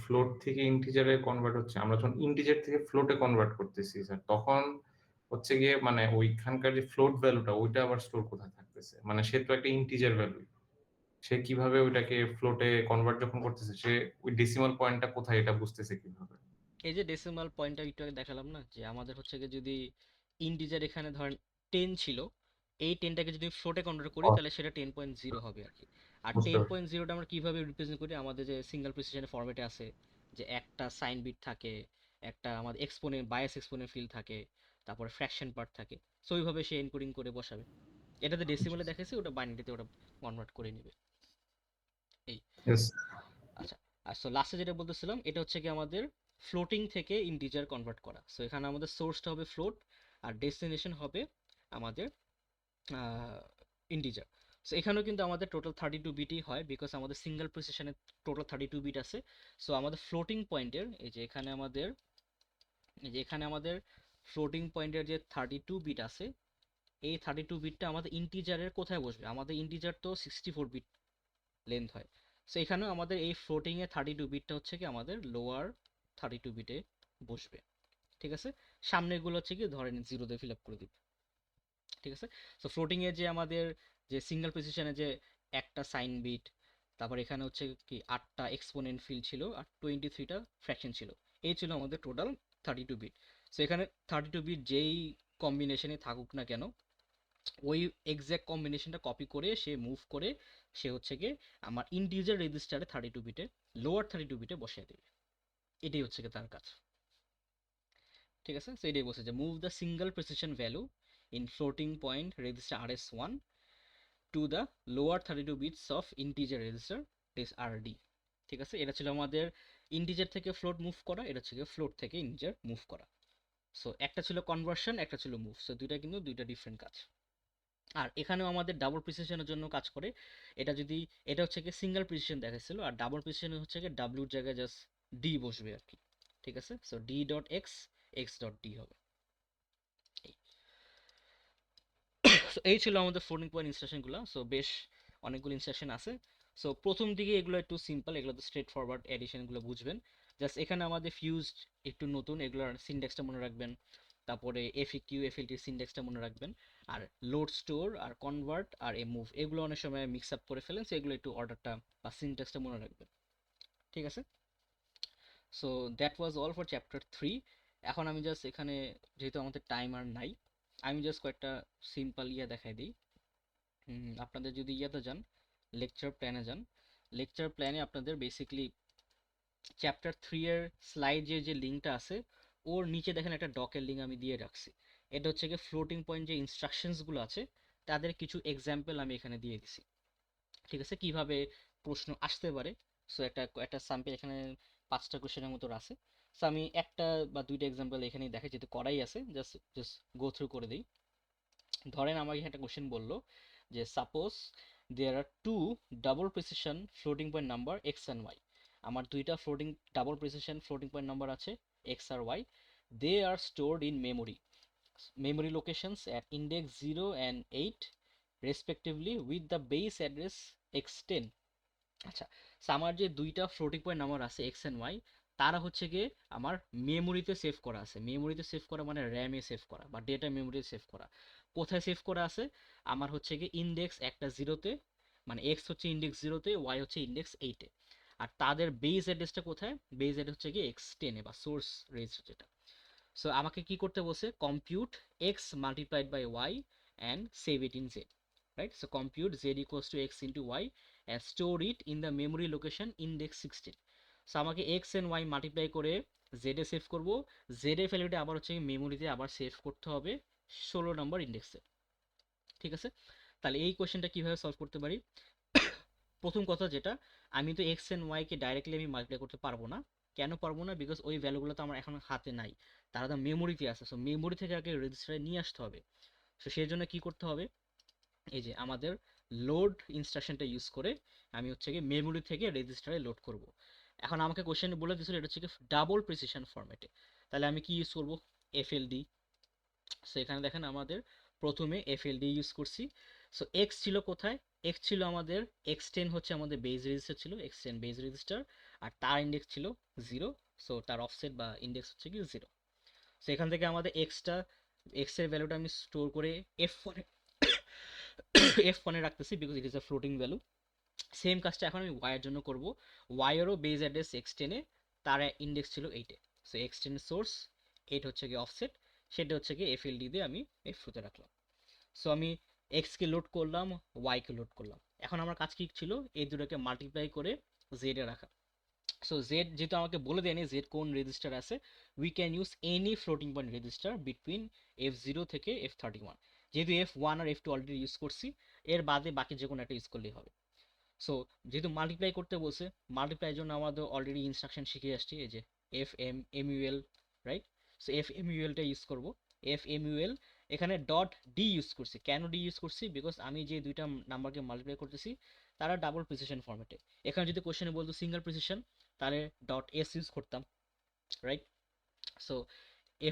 ফ্লোট থেকে ইন্টিজারে কনভার্ট হচ্ছে, আমরা যখন ইন্টিজার থেকে ফ্লোটে কনভার্ট করতেছি স্যার, তখন হচ্ছে গিয়ে মানে ওইখানকার যে ফ্লোট ভ্যালুটা ওইটা আবার স্টোর কোথায় থাকতেছে? মানে সে তো একটা ইন্টিজার ভ্যালু, সে কিভাবে ওইটাকে ফ্লোটে কনভার্ট যখন করতেছে, সে ওই ডেসিমাল পয়েন্টটা কোথায় এটা বুঝতেছে কিভাবে? এই যে ডেসিমাল পয়েন্টটা একটু আগে দেখালাম না, যে আমাদের হচ্ছে গিয়ে যদি ইন্টিজার এখানে ধরেন 10 ছিল, এই 10টাকে যদি ফ্লোটে কনভার্ট করি তাহলে সেটা 10.0 হবে আর কি। আর বুঝতে পারছি। 10.0টা আমরা কিভাবে রিপ্রেজেন্ট করি, আমাদের যে সিঙ্গেল প্রিসিশনের ফরম্যাটে আছে, যে একটা সাইন বিট থাকে, একটা আমাদের এক্সপোনেন্ট বায়াস এক্সপোনেন্ট ফিল্ড থাকে, তারপরে ফ্র্যাকশন পার্ট থাকে। সো ওইভাবে সে এনকোডিং করে বসাবে। এটাতে ডেসিমালে দেখাইছে, ওটা বাইনারিতে ওটা কনভার্ট করে নেবে। এই, Yes. আচ্ছা। আর সো লাস্টে যেটা বলতেছিলাম, এটা হচ্ছে কি আমাদের ফ্লোটিং থেকে ইন্টিজার কনভার্ট করা। সো এখানে আমাদের সোর্সটা হবে ফ্লোট আর ডেস্টিনেশন হবে আমাদের ইন্টিজার। সো এখানেও কিন্তু আমাদের টোটাল 32 বিটই হয়, বিকজ আমাদের সিঙ্গেল প্রিসিশনে টোটাল 32 বিট আছে। সো আমাদের ফ্লোটিং পয়েন্টের এই যে এখানে আমাদের ফ্লোটিং পয়েন্টের যে 32 বিট আছে, এই 32 বিটটা আমাদের ইন্টিজারের কোথায় বসবে? আমাদের ইন্টিজার তো 64 বিট লেন্থ হয়। সো এখানেও আমাদের এই ফ্লোটিং এ 32 বিটটা হচ্ছে কি আমাদের লোয়ার 32 বিটে বসবে। ঠিক আছে, সামনেগুলো হচ্ছে কি ধরেন 0 দিয়ে ফিল আপ করে দিব। ঠিক আছে, সো ফ্লোটিং এ যে আমাদের যে সিঙ্গেল প্রিসিশনে যে একটা সাইন বিট, তারপর এখানে হচ্ছে কি 8টা এক্সপোনেন্ট ফিল্ড ছিল আর 23টা ফ্র্যাকশন ছিল, এই ছিল আমাদের টোটাল 32 বিট। সো এখানে 32 বিট যেই কম্বিনেশনে থাকুক না কেন, ওই এক্স্যাক্ট কম্বিনেশনটা কপি করে সে মুভ করে সে হচ্ছে গিয়ে আমার ইন্টিজার রেজিস্টারে 32 বিটে লোয়ার 32 বিটে বসিয়ে দেবে। এটাই হচ্ছে গিয়ে তার কাজ। ঠিক আছে, সো এটাই বলছে যে move the single precision value in floating point register RS1 to the lower 32 bits of integer register RD। ঠিক আছে, এটা ছিল আমাদের ইন্টিজার থেকে ফ্লোট মুভ করা, এটা ছিল ফ্লোট থেকে ইন্টিজার মুভ করা। সো একটা ছিল কনভার্সন, একটা ছিল মুভ, সো দুইটা কিন্তু দুইটা ডিফারেন্ট কাজ। আর এখানেও আমাদের ডাবল প্রিসিশনের জন্য কাজ করে। এটা হচ্ছে কি সিঙ্গেল প্রিসিশন দেখাচ্ছিল, আর ডাবল প্রিসিশন হচ্ছে কি ডাব্লিউর জায়গায় জাস্ট ডি বসবে আর কি। ঠিক আছে, so D dot x, x dot D হবে। এই সো এই ছিল আমাদের ফ্লোটিং পয়েন্ট ইনস্ট্রাকশনগুলো। সো বেশ অনেকগুলো ইনস্ট্রাকশন আছে। সো প্রথম দিকে এগুলো একটু সিম্পল, এগুলো তো স্ট্রেট ফরওয়ার্ড এডিশনগুলো বুঝবেন। জাস্ট এখানে আমাদের ফিউজড একটু নতুন, এগুলোর সিনট্যাক্সটা মনে রাখবেন। তারপরে এফইকিউ এফএলটির সিনট্যাক্সটা মনে রাখবেন। আর লোড স্টোর আর কনভার্ট আর এ মুভ, এগুলো অনেক সময় মিক্স আপ করে ফেলেন, সো এগুলো একটু অর্ডারটা বা সিনট্যাক্সটা মনে রাখবেন। ঠিক আছে, so that was all for chapter 3। এখন আমি জাস্ট এখানে, যেহেতু আমাদের টাইম আর নাই, আমি জাস্ট কয়েকটা সিম্পল দেখাই দিই। আপনাদের যদি ইয়াতে যান, লেকচার প্ল্যানে যান, লেকচার প্ল্যানে আপনাদের বেসিকলি চ্যাপ্টার 3 এর স্লাইডের যে লিঙ্কটা আছে, ওর নিচে দেখেন একটা ডকের লিঙ্ক আমি দিয়ে রাখছি। এটা হচ্ছে গিয়ে ফ্লোটিং পয়েন্ট যে ইনস্ট্রাকশনসগুলো আছে তাদের কিছু এক্সাম্পল আমি এখানে দিয়ে দিছি। ঠিক আছে, কিভাবে প্রশ্ন আসতে পারে। সো একটা একটা স্যাম্পল এখানে 5টা কোশ্চেনের মতো আছে। সো আমি একটা বা দুইটা এক্সাম্পল এখানেই দেখাই, যেহেতু করাই আছে, জাস্ট জাস্ট গো থ্রু করে দিই। ধরেন আমাকে একটা কোশ্চেন বললো যে suppose there are two double precision floating point number x and y. আমার দুইটা double precision floating point number আছে এক্স আর y. They are stored in memory locations at index 0 and 8 respectively with the base address x10। আচ্ছা, so আমার যে দুইটা floating point number আছে x and Y, তারা হচ্ছে গিয়ে আমার মেমোরিতে সেভ করা আছে। মেমোরিতে সেভ করা মানে র্যামে সেভ করা বা ডেটা মেমোরিতে সেভ করা। কোথায় সেভ করা আছে? আমার হচ্ছে গিয়ে ইন্ডেক্স একটা 0-তে, মানে এক্স হচ্ছে ইন্ডেক্স 0-তে, ওয়াই হচ্ছে ইন্ডেক্স 8-এ। আর তাদের বেস অ্যাড্রেসটা কোথায়? বেস অ্যাড্রেস হচ্ছে গিয়ে x10-এ বা সোর্স রেজিস্টার যেটা। সো আমাকে কি করতে বলছে? Compute X multiplied by Y and save it in Z. Right, so compute z equals to x into y and store it in the memory location index 16। So আমাকে x and y multiply করে z এ save করব, z এর ভ্যালুটা আবার হচ্ছে মেমোরিতে আবার save করতে হবে 16 নম্বর ইন্ডেক্সে। ঠিক আছে, তাহলে এই কোশ্চেনটা কিভাবে সলভ করতে পারি? প্রথম কথা যেটা, আমি তো x and y K directly আমি মাল্টিপ্লাই করতে পারবো না, কেন পারবো না? বিকজ ওই ভ্যালুগুলো তো আমার এখন হাতে নাই, তারা তো মেমোরিতে আছে। সো মেমোরি থেকে আগে রেজিস্টারে নিয়ে আসতে হবে। সো সেই জন্য কি করতে হবে, এই যে আমাদের লোড ইনস্ট্রাকশনটা ইউজ করে আমি হচ্ছে কি মেমোরি থেকে রেজিস্টারে লোড করব। এখন আমাকে কোশ্চেন বলে দিয়েছিল এটা হচ্ছে কি ডাবল প্রিসিশন ফরম্যাটে, তাহলে আমি কি ইউজ করব, এফএলডি। সো এখানে দেখেন আমাদের প্রথমে এফএলডি ইউজ করছি। সো এক্স ছিল কোথায়, এক্স ছিল আমাদের এক্স10 হচ্ছে আমাদের বেজ রেজিস্টার ছিল, এক্স10 বেজ রেজিস্টার, আর তার ইন্ডেক্স ছিল 0। সো তার অফসেট বা ইন্ডেক্স হচ্ছে কি 0। সো এখান থেকে আমাদের এক্স এর ভ্যালুটা আমি স্টোর করে এফ1 এ রাখতেছি because it is a floating value. Same কাজটা এখন আমি ওয়াই এর জন্য করব। ওয়াই এরও বেজ অ্যাড্রেস এক্স10 এ, তার ইন্ডেক্স ছিল 8-এ। সো এক্স10 এর সোর্স, 8 হচ্ছে কি অফসেট, সেটা হচ্ছে কি এফএলডি দিয়ে আমি এফ2 তে রাখলাম। সো আমি এক্স কে লোড করলাম, ওয়াই কে লোড করলাম। এখন আমার কাজ কি ছিল, এই দুটোকে মাল্টিপ্লাই করে জেড এ রাখা। সো জেড যেহেতু আমাকে বলে দেয়নি জেড কোন রেজিস্টার আছে, we can use any floating point register between F0 থেকে F31। যেহেতু F1 আর F2 অলরেডি ইউজ করছি, এর বাদে বাকি যে কোনো একটা ইউজ করলেই হবে। সো যেহেতু মাল্টিপ্লাই করতে বলছে, মাল্টিপ্লাইয়ের জন্য আমাদের অলরেডি ইনস্ট্রাকশন শিখে আসছি, এই যে FMUL, রাইট? সো FMULটা ইউজ করব। FMUL এখানে ডট ডি ইউজ করছি। কেন ডি ইউজ করছি, বিকজ আমি যে দুইটা নাম্বারকে মাল্টিপ্লাই করতেছি তারা ডাবল প্রিসিশন ফরম্যাটে। এখানে যদি কোশ্চেনে বলতো সিঙ্গেল প্রিসিশন, তাহলে ডট এস ইউজ করতাম, right? So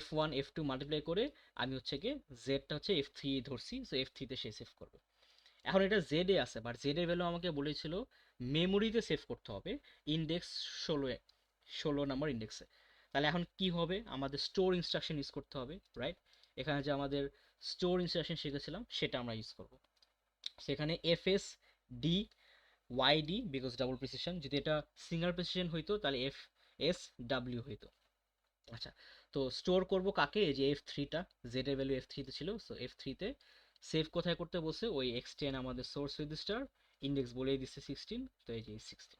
F1 F2 multiply করে আমি হচ্ছে গিয়ে জেডটা হচ্ছে F3 ধরছি। সো F3 তে সে সেভ করবে। এখন এটা জেড এ আছে, বাট জেড এর ভ্যালু আমাকে বলেছিল মেমোরিতে সেভ করতে হবে, ইন্ডেক্স 16 নাম্বার ইন্ডেক্সে। তাহলে এখন কি হবে, আমাদের স্টোর ইনস্ট্রাকশন ইউজ করতে হবে, রাইট? এখানে যে আমাদের স্টোর ইনস্ট্রাকশন শিখেছিলাম সেটা আমরা ইউজ করব। সেখানে FS D YD because double precision, যদি এটা সিঙ্গেল প্রিসিশন হইতো তাহলে এফ এস ডাব্লিউ হইতো। আচ্ছা, তো স্টোর করব কাকে, এই যে F3টা, জেড এর ভ্যালু F3 তে ছিল। সো F3 তে সেভ কোথায় করতে বলছে, ওই X10 আমাদের সোর্স রেজিস্টার, ইন্ডেক্স বলেই দিচ্ছে 16, তো এই যে 16।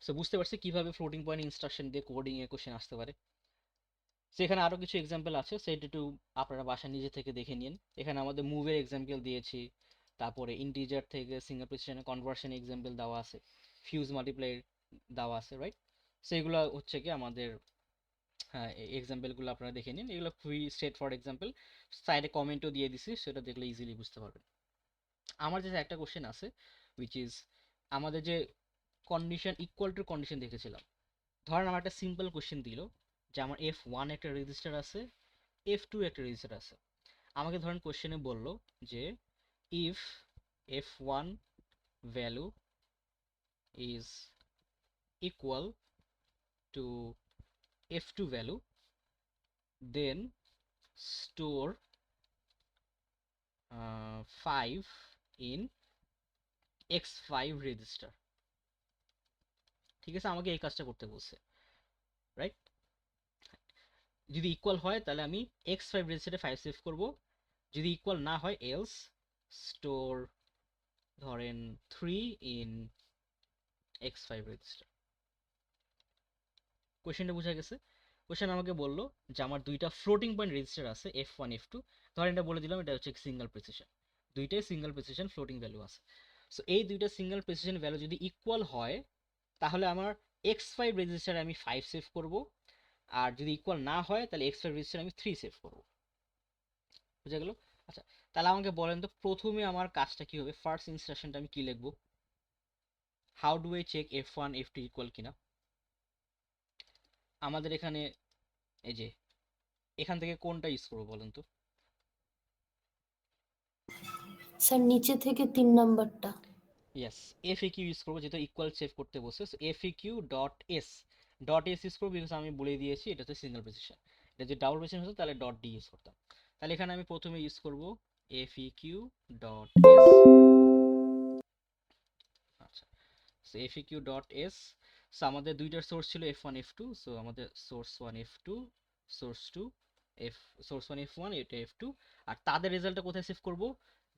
সো বুঝতে পারছি কিভাবে ফ্লোটিং পয়েন্ট ইনস্ট্রাকশন দিয়ে কোডিং এ কোশ্চেন আসতে পারে। সেখানে আরো কিছু এক্সাম্পল আছে, সেটা একটু আপনারা বাসা নিজে থেকে দেখে নিন। এখানে আমাদের মুভের এক্সাম্পল দিয়েছি, তারপরে ইন্টিজার থেকে সিঙ্গেল প্রিসিশনে কনভার্সন এক্সাম্পল দেওয়া আছে, ফিউজ মাল্টিপ্লাই দেওয়া আছে, রাইট? সো এগুলো হচ্ছে কি আমাদের, হ্যাঁ, এই এক্সাম্পলগুলো আপনারা দেখে নিন, এগুলো খুবই স্ট্রেট ফরওয়ার্ড এক্সাম্পল। সাইডে কমেন্টও দিয়ে দিছি, সেটা দেখলে ইজিলি বুঝতে পারবেন। আমার যে একটা কোশ্চেন আছে উইচ ইজ, আমাদের যে কন্ডিশন ইকুয়াল টু কন্ডিশন দেখেছিলাম, ধরেন আমার একটা সিম্পল কোশ্চেন দিল যে আমার F1 একটা রেজিস্টার আছে, F2 একটা রেজিস্টার আছে। আমাকে ধরেন কোশ্চেনে বলল যে if F1 value is equal to F2 value, then store 5 in X5 register. ঠিক আছে, আমাকে এই কাজটা করতে বলছে, রাইট? যদি ইকুয়াল হয় তাহলে আমি X5 রেজিস্টারে 5 সেভ করব, যদি ইকুয়াল না হয় এলস স্টোর ধরেন 3 in X5 রেজিস্টার। কোশ্চেনটা বোঝা গেছে? কোশ্চেন আমাকে বললো যে আমার দুইটা ফ্লোটিং পয়েন্ট রেজিস্টার আছে F1 F2, ধরেন এটা বলে দিলাম এটা হচ্ছে সিঙ্গেল প্রিসিশন, দুইটাই সিঙ্গেল প্রিসিশন ফ্লোটিং ভ্যালু আছে। সো এই দুইটা সিঙ্গেল প্রিসিশন ভ্যালু যদি ইকুয়াল হয় তাহলে আমার X5 রেজিস্টারে আমি 5 সেভ করব, আর যদি ইকুয়াল না হয় তাহলে X5 রেজিস্টারে আমি 3 সেভ করব। বুঝা গেল? আচ্ছা, তাহলে আমাকে বলেন তো প্রথমে আমার কাজটা কি হবে, ফার্স্ট ইনস্ট্রাকশনটা আমি কি লিখবো, how do I check F1 F2 equal কিনা। আমাদের এখানে এই যে এখান থেকে কোনটা ইউজ করবো বলেন তো? স্যার নিচে থেকে 3 নাম্বারটা। ইয়েস, FAQ ইউজ করবো যেহেতু ইকুয়াল সেভ করতে বসে। So FAQ dot S use করবো বিকজ আমি বলে দিয়েছি এটা হচ্ছে সিঙ্গেল প্রিসিশন। এটা যদি ডাবল প্রিসিশন হতো তাহলে ডট ডি ইউজ করতাম। তাহলে এখানে আমি প্রথমে ইউজ করবো FAQ ডট এস। আচ্ছা, so FAQ dot S. So আমাদের দুইটার সোর্স ছিল F1 F2, সো আমাদের source 1 F2, source 2 source 1 F1, এটা F2, আর তাদের রেজাল্টটা কোথায় সেভ করব,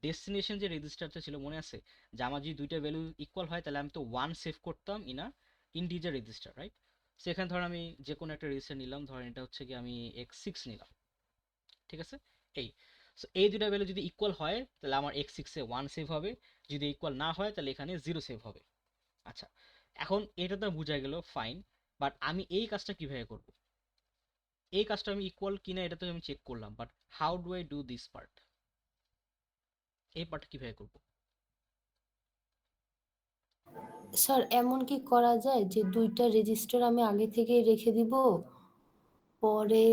ডেস্টিনেশন যে রেজিস্টারটা ছিল মনে আছে, যে আমার যদি দুইটা ভ্যালু ইকুয়াল হয় তাহলে আমি তো 1 সেভ করতাম in a integer register, right? সেখানে ধর আমি যে কোনো একটা রেজিস্টার নিলাম, ধরেন এটা হচ্ছে কি আমি X6 নিলাম, ঠিক আছে? এই সো এই দুইটা ভ্যালু যদি ইকুয়াল হয় তাহলে আমার X6 এ 1 সেভ হবে, যদি ইকুয়াল না হয় তাহলে এখানে 0 সেভ হবে। আচ্ছা, এখন এটা তো বোঝা গেল, ফাইন, বাট আমি এই কাজটা কিভাবে করব? এই কাজটা আমি ইকুয়াল কিনা এটা তো আমি চেক করলাম, but how do I do this part? এই পার্ট কিভাবে করব? স্যার এমন কি করা যায় যে দুইটা রেজিস্টার আমি আগে থেকেই রেখে দিব, পরে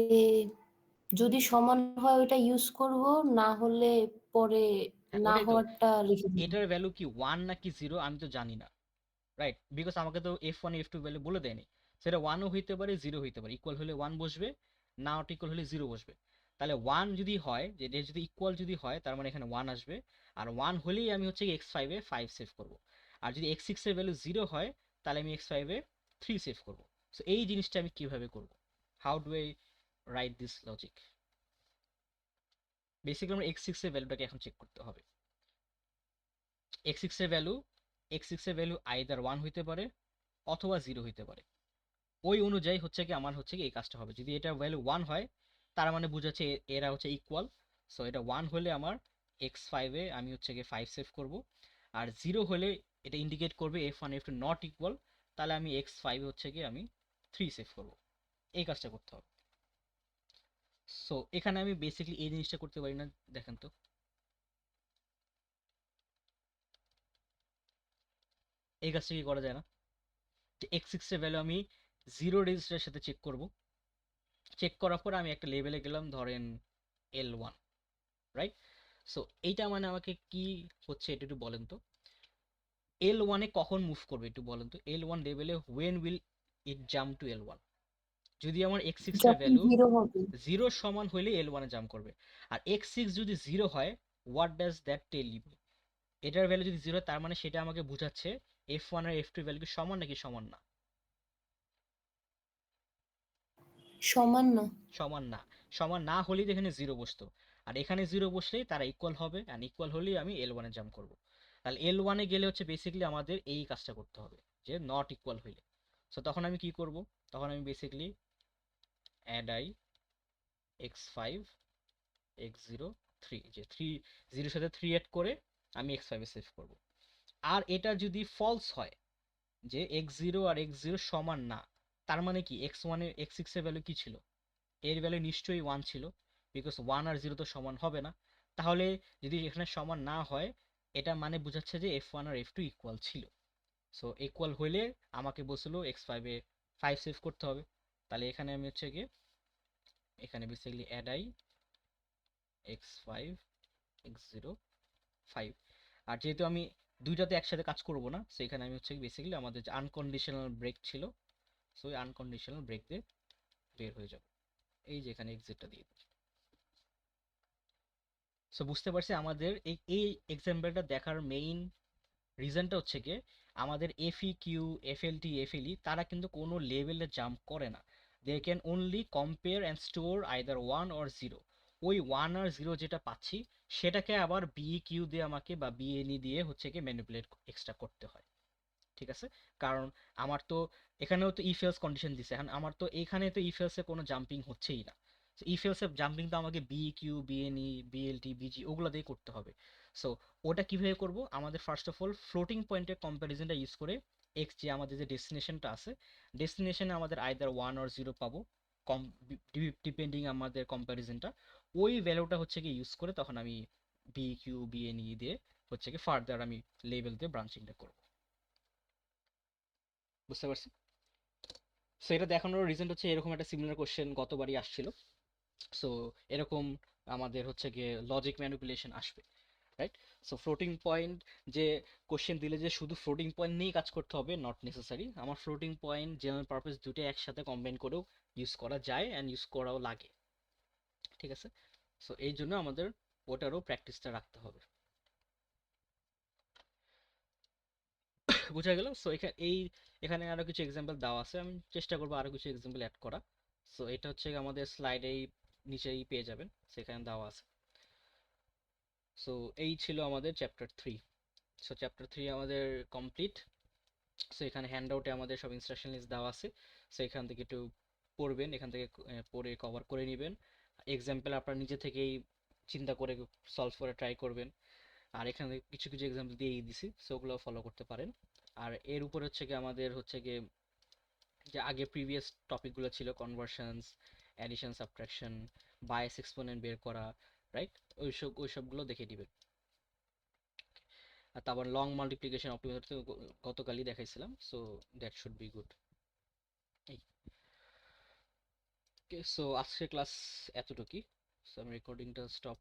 যদি সমান হয় ওটা ইউজ করব, না হলে পরে হ্যাঁ, না ওটাই তো। হওয়ারটা রেখে দিব। এটার ভ্যালু কি 1 নাকি 0 আমি তো জানি না, রাইট? বিকজ আমাকে তো F1 F2 ভ্যালু বলে দেয়নি। সেটা 1ও হইতে পারে 0 হইতে পারে, ইকুয়াল হলে 1 বসবে, নট ইকুয়াল হলে 0 বসবে। তাহলে 1 যদি হয়, যে এটা যদি ইকুয়াল যদি হয় তার মানে এখানে 1 আসবে, আর 1 হলেই আমি হচ্ছে x5 এ 5 সেভ করব। আর যদি x6 এর ভ্যালু 0 হয় তাহলে আমি x5 এ 3 সেভ করব। সো এই জিনিসটা আমি কিভাবে করব? How do I right this logic? Basically আমরা x6 এর ভ্যালুটাকে এখন চেক করতে হবে। x6 এর ভ্যালু আইদার 1 হইতে পারে অথবা 0 হইতে পারে। ওই অনুযায়ী হচ্ছে কি আমার হচ্ছে কি এই কাজটা হবে। যদি এটা ভ্যালু 1 হয় তার মানে বোঝাচ্ছে এরা হচ্ছে ইকুয়াল। সো এটা 1 হলে আমার x5 এ আমি হচ্ছে কি 5 সেভ করব, আর 0 হলে এটা ইন্ডিকেট করবে f1 f2 নট ইকুয়াল, তাহলে আমি x5 হচ্ছে কি আমি 3 সেভ করব। এই কাজটা করতে হবে। সো এখানে আমি বেসিক্যালি এই জিনিসটা করতে পারি না, দেখেন তো। এই কাজটা কি করা যায় না? যে x6 এর ভ্যালু আমি 0 রেজিস্টারের সাথে চেক করব, চেক করার পর আমি একটা লেভেলে গেলাম, ধরেন L1, রাইট? সো এইটা মানে আমাকে কি হচ্ছে এটা একটু বলেন তো। L1 এ কখন মুভ করবে একটু বলেন তো। L1 লেভেলে when will it jump to L1? যদি আমার x6 এর যখন ভ্যালু 0 হবে 0 সমান হইলে L1 এ জাম্প করবে। আর x6 যদি 0 হয়, what does that tell you? এটার ভ্যালু যদি 0 হয় তার মানে সেটা আমাকে বোঝাচ্ছে f1 আর f2 ভ্যালু কি সমান নাকি সমান না? সমান না। সমান না। সমান না হলেই তো এখানে 0 বসতো, আর এখানে 0 বসলেই তারা ইকুয়াল হবে, আর ইকুয়াল হলেই আমি L1 এ জাম্প করব। তাহলে L1 এ গেলে হচ্ছে বেসিক্যালি আমাদের এই কাজটা করতে হবে, যে নট ইকুয়াল হইলে। সো তখন আমি কি করব? তখন আমি basically add I x5 x0 3, যে 3 0 সাথে 3 অ্যাড করে আমি x5 এ সেভ করব। আর এটা যদি ফলস হয়, যে x0 আর x0 সমান না, তার মানে কি x1 এর x6 এর ভ্যালু কি ছিল? এর ভ্যালু নিশ্চয়ই 1 ছিল, বিকজ 1 আর 0 তো সমান হবে না। তাহলে যদি এখানে সমান না হয়, এটা মানে বোঝাচ্ছে যে f1 আর f2 ইকুয়াল ছিল। সো ইকুয়াল হইলে আমাকে বলছিল x5 এ 5 সেভ করতে হবে। তাহলে এখানে আমি হচ্ছে গিয়ে এখানে basically add I x5 x0 5। আর যেহেতু আমি দুইটাতে একসাথে কাজ করব না, সেখানে আমি হচ্ছে বেসিক্যালি আমাদের যে আনকন্ডিশনাল ব্রেক ছিল, সো ওই আনকন্ডিশনাল ব্রেক দিয়ে বের হয়ে যাব। এই যে এখানে এক্সিটটা দিয়ে দিচ্ছি। সো বুঝতে পারছি আমাদের এই এক্সাম্পলটা দেখার মেইন রিজনটা হচ্ছে গিয়ে আমাদের এফই কিউ এফএলটি এফএলই তারা কিন্তু কোনো লেভেলে জাম্প করে না। They can only compare and store either 1 or 0। ওই 1 আর 0 যেটা পাচ্ছি সেটাকে আবার বিই কিউ দিয়ে আমাকে বা বিএনই দিয়ে হচ্ছে গিয়ে ম্যানিপুলেট এক্সট্রা করতে হয়। ঠিক আছে? কারণ আমার তো এখানেও তো ইফ এলস কন্ডিশন দিছে, এখন আমার তো এখানে তো ইফ এলসে কোনো জাম্পিং হচ্ছেই না। সো ইফ এলসে জাম্পিং তো আমাকে B Q BNE BLT BG ওগুলো দিয়ে করতে হবে। সো ওটা কিভাবে করব? আমাদের ফার্স্ট অফ অল ফ্লোটিং পয়েন্টের কম্প্যারিজনটা ইউজ করে এক্স যে আমাদের যে ডেস্টিনেশনটা আছে, ডেস্টিনেশনে আমাদের আইদার 1 অর 0 পাবো, কম ডিপেন্ডিং আমাদের কম্প্যারিজনটা। ওই ভ্যালুটা হচ্ছে কি ইউজ করে তখন আমি বি কিউ বিএনই দিয়ে হচ্ছে কি ফার্দার আমি লেভেল দিয়ে ব্রাঞ্চিংটা করব। বুঝতে পারছি? সো এটা দেখানোর রিজন হচ্ছে এরকম একটা সিমিলার কোশ্চেন গতবারই আসছিল। সো এরকম আমাদের হচ্ছে গিয়ে লজিক ম্যানিপুলেশন আসবে, রাইট? সো ফ্লোটিং পয়েন্ট যে কোশ্চেন দিলে যে শুধু ফ্লোটিং পয়েন্ট নিয়েই কাজ করতে হবে, নট নেসেসারি। আমার ফ্লোটিং পয়েন্ট জেনারেল পারপাস দুটো একসাথে কম্বাইন করেও ইউজ করা যায় অ্যান্ড ইউজ করাও লাগে। ঠিক আছে? সো এই জন্য আমাদের ওটারও প্র্যাকটিসটা রাখতে হবে। বোঝা গেল? সো এখানে আরো কিছু এক্সাম্পল দেওয়া আছে, আমি চেষ্টা করবো আরো কিছু এক্সাম্পল অ্যাড করা। সো এটা হচ্ছে আমাদের স্লাইডেই নিচেই পেয়ে যাবেন, সেখানে দেওয়া আছে। সো এই ছিল আমাদের চ্যাপ্টার 3। সো চ্যাপ্টার 3 আমাদের কমপ্লিট। সো এখানে হ্যান্ড আউটে আমাদের সব ইনস্ট্রাকশন লিস্ট দেওয়া আছে, সো এখান থেকে একটু পড়বেন, এখান থেকে পড়ে কভার করে নেবেন। এক্সাম্পল আপনারা নিজে থেকেই চিন্তা করে সলভ করে ট্রাই করবেন। আর এখানে কিছু কিছু এক্সাম্পল দিয়েই দিছি, সো ওগুলো ফলো করতে পারেন। আর এর উপর হচ্ছে কি আমাদের হচ্ছে কি যে আগে প্রিভিয়াস টপিকগুলো ছিল, conversions, addition, subtraction, bias exponent বের করা, রাইট, ওইসবগুলো দেখে দিবেন। আর তারপর লং মাল্টিপ্লিকেশন অপটিমাইজেশন তো গতকালই দেখাইছিলাম, so that should be good. এই সো আজকের ক্লাস এতটুকুই। সো আমি রেকর্ডিংটা স্টপ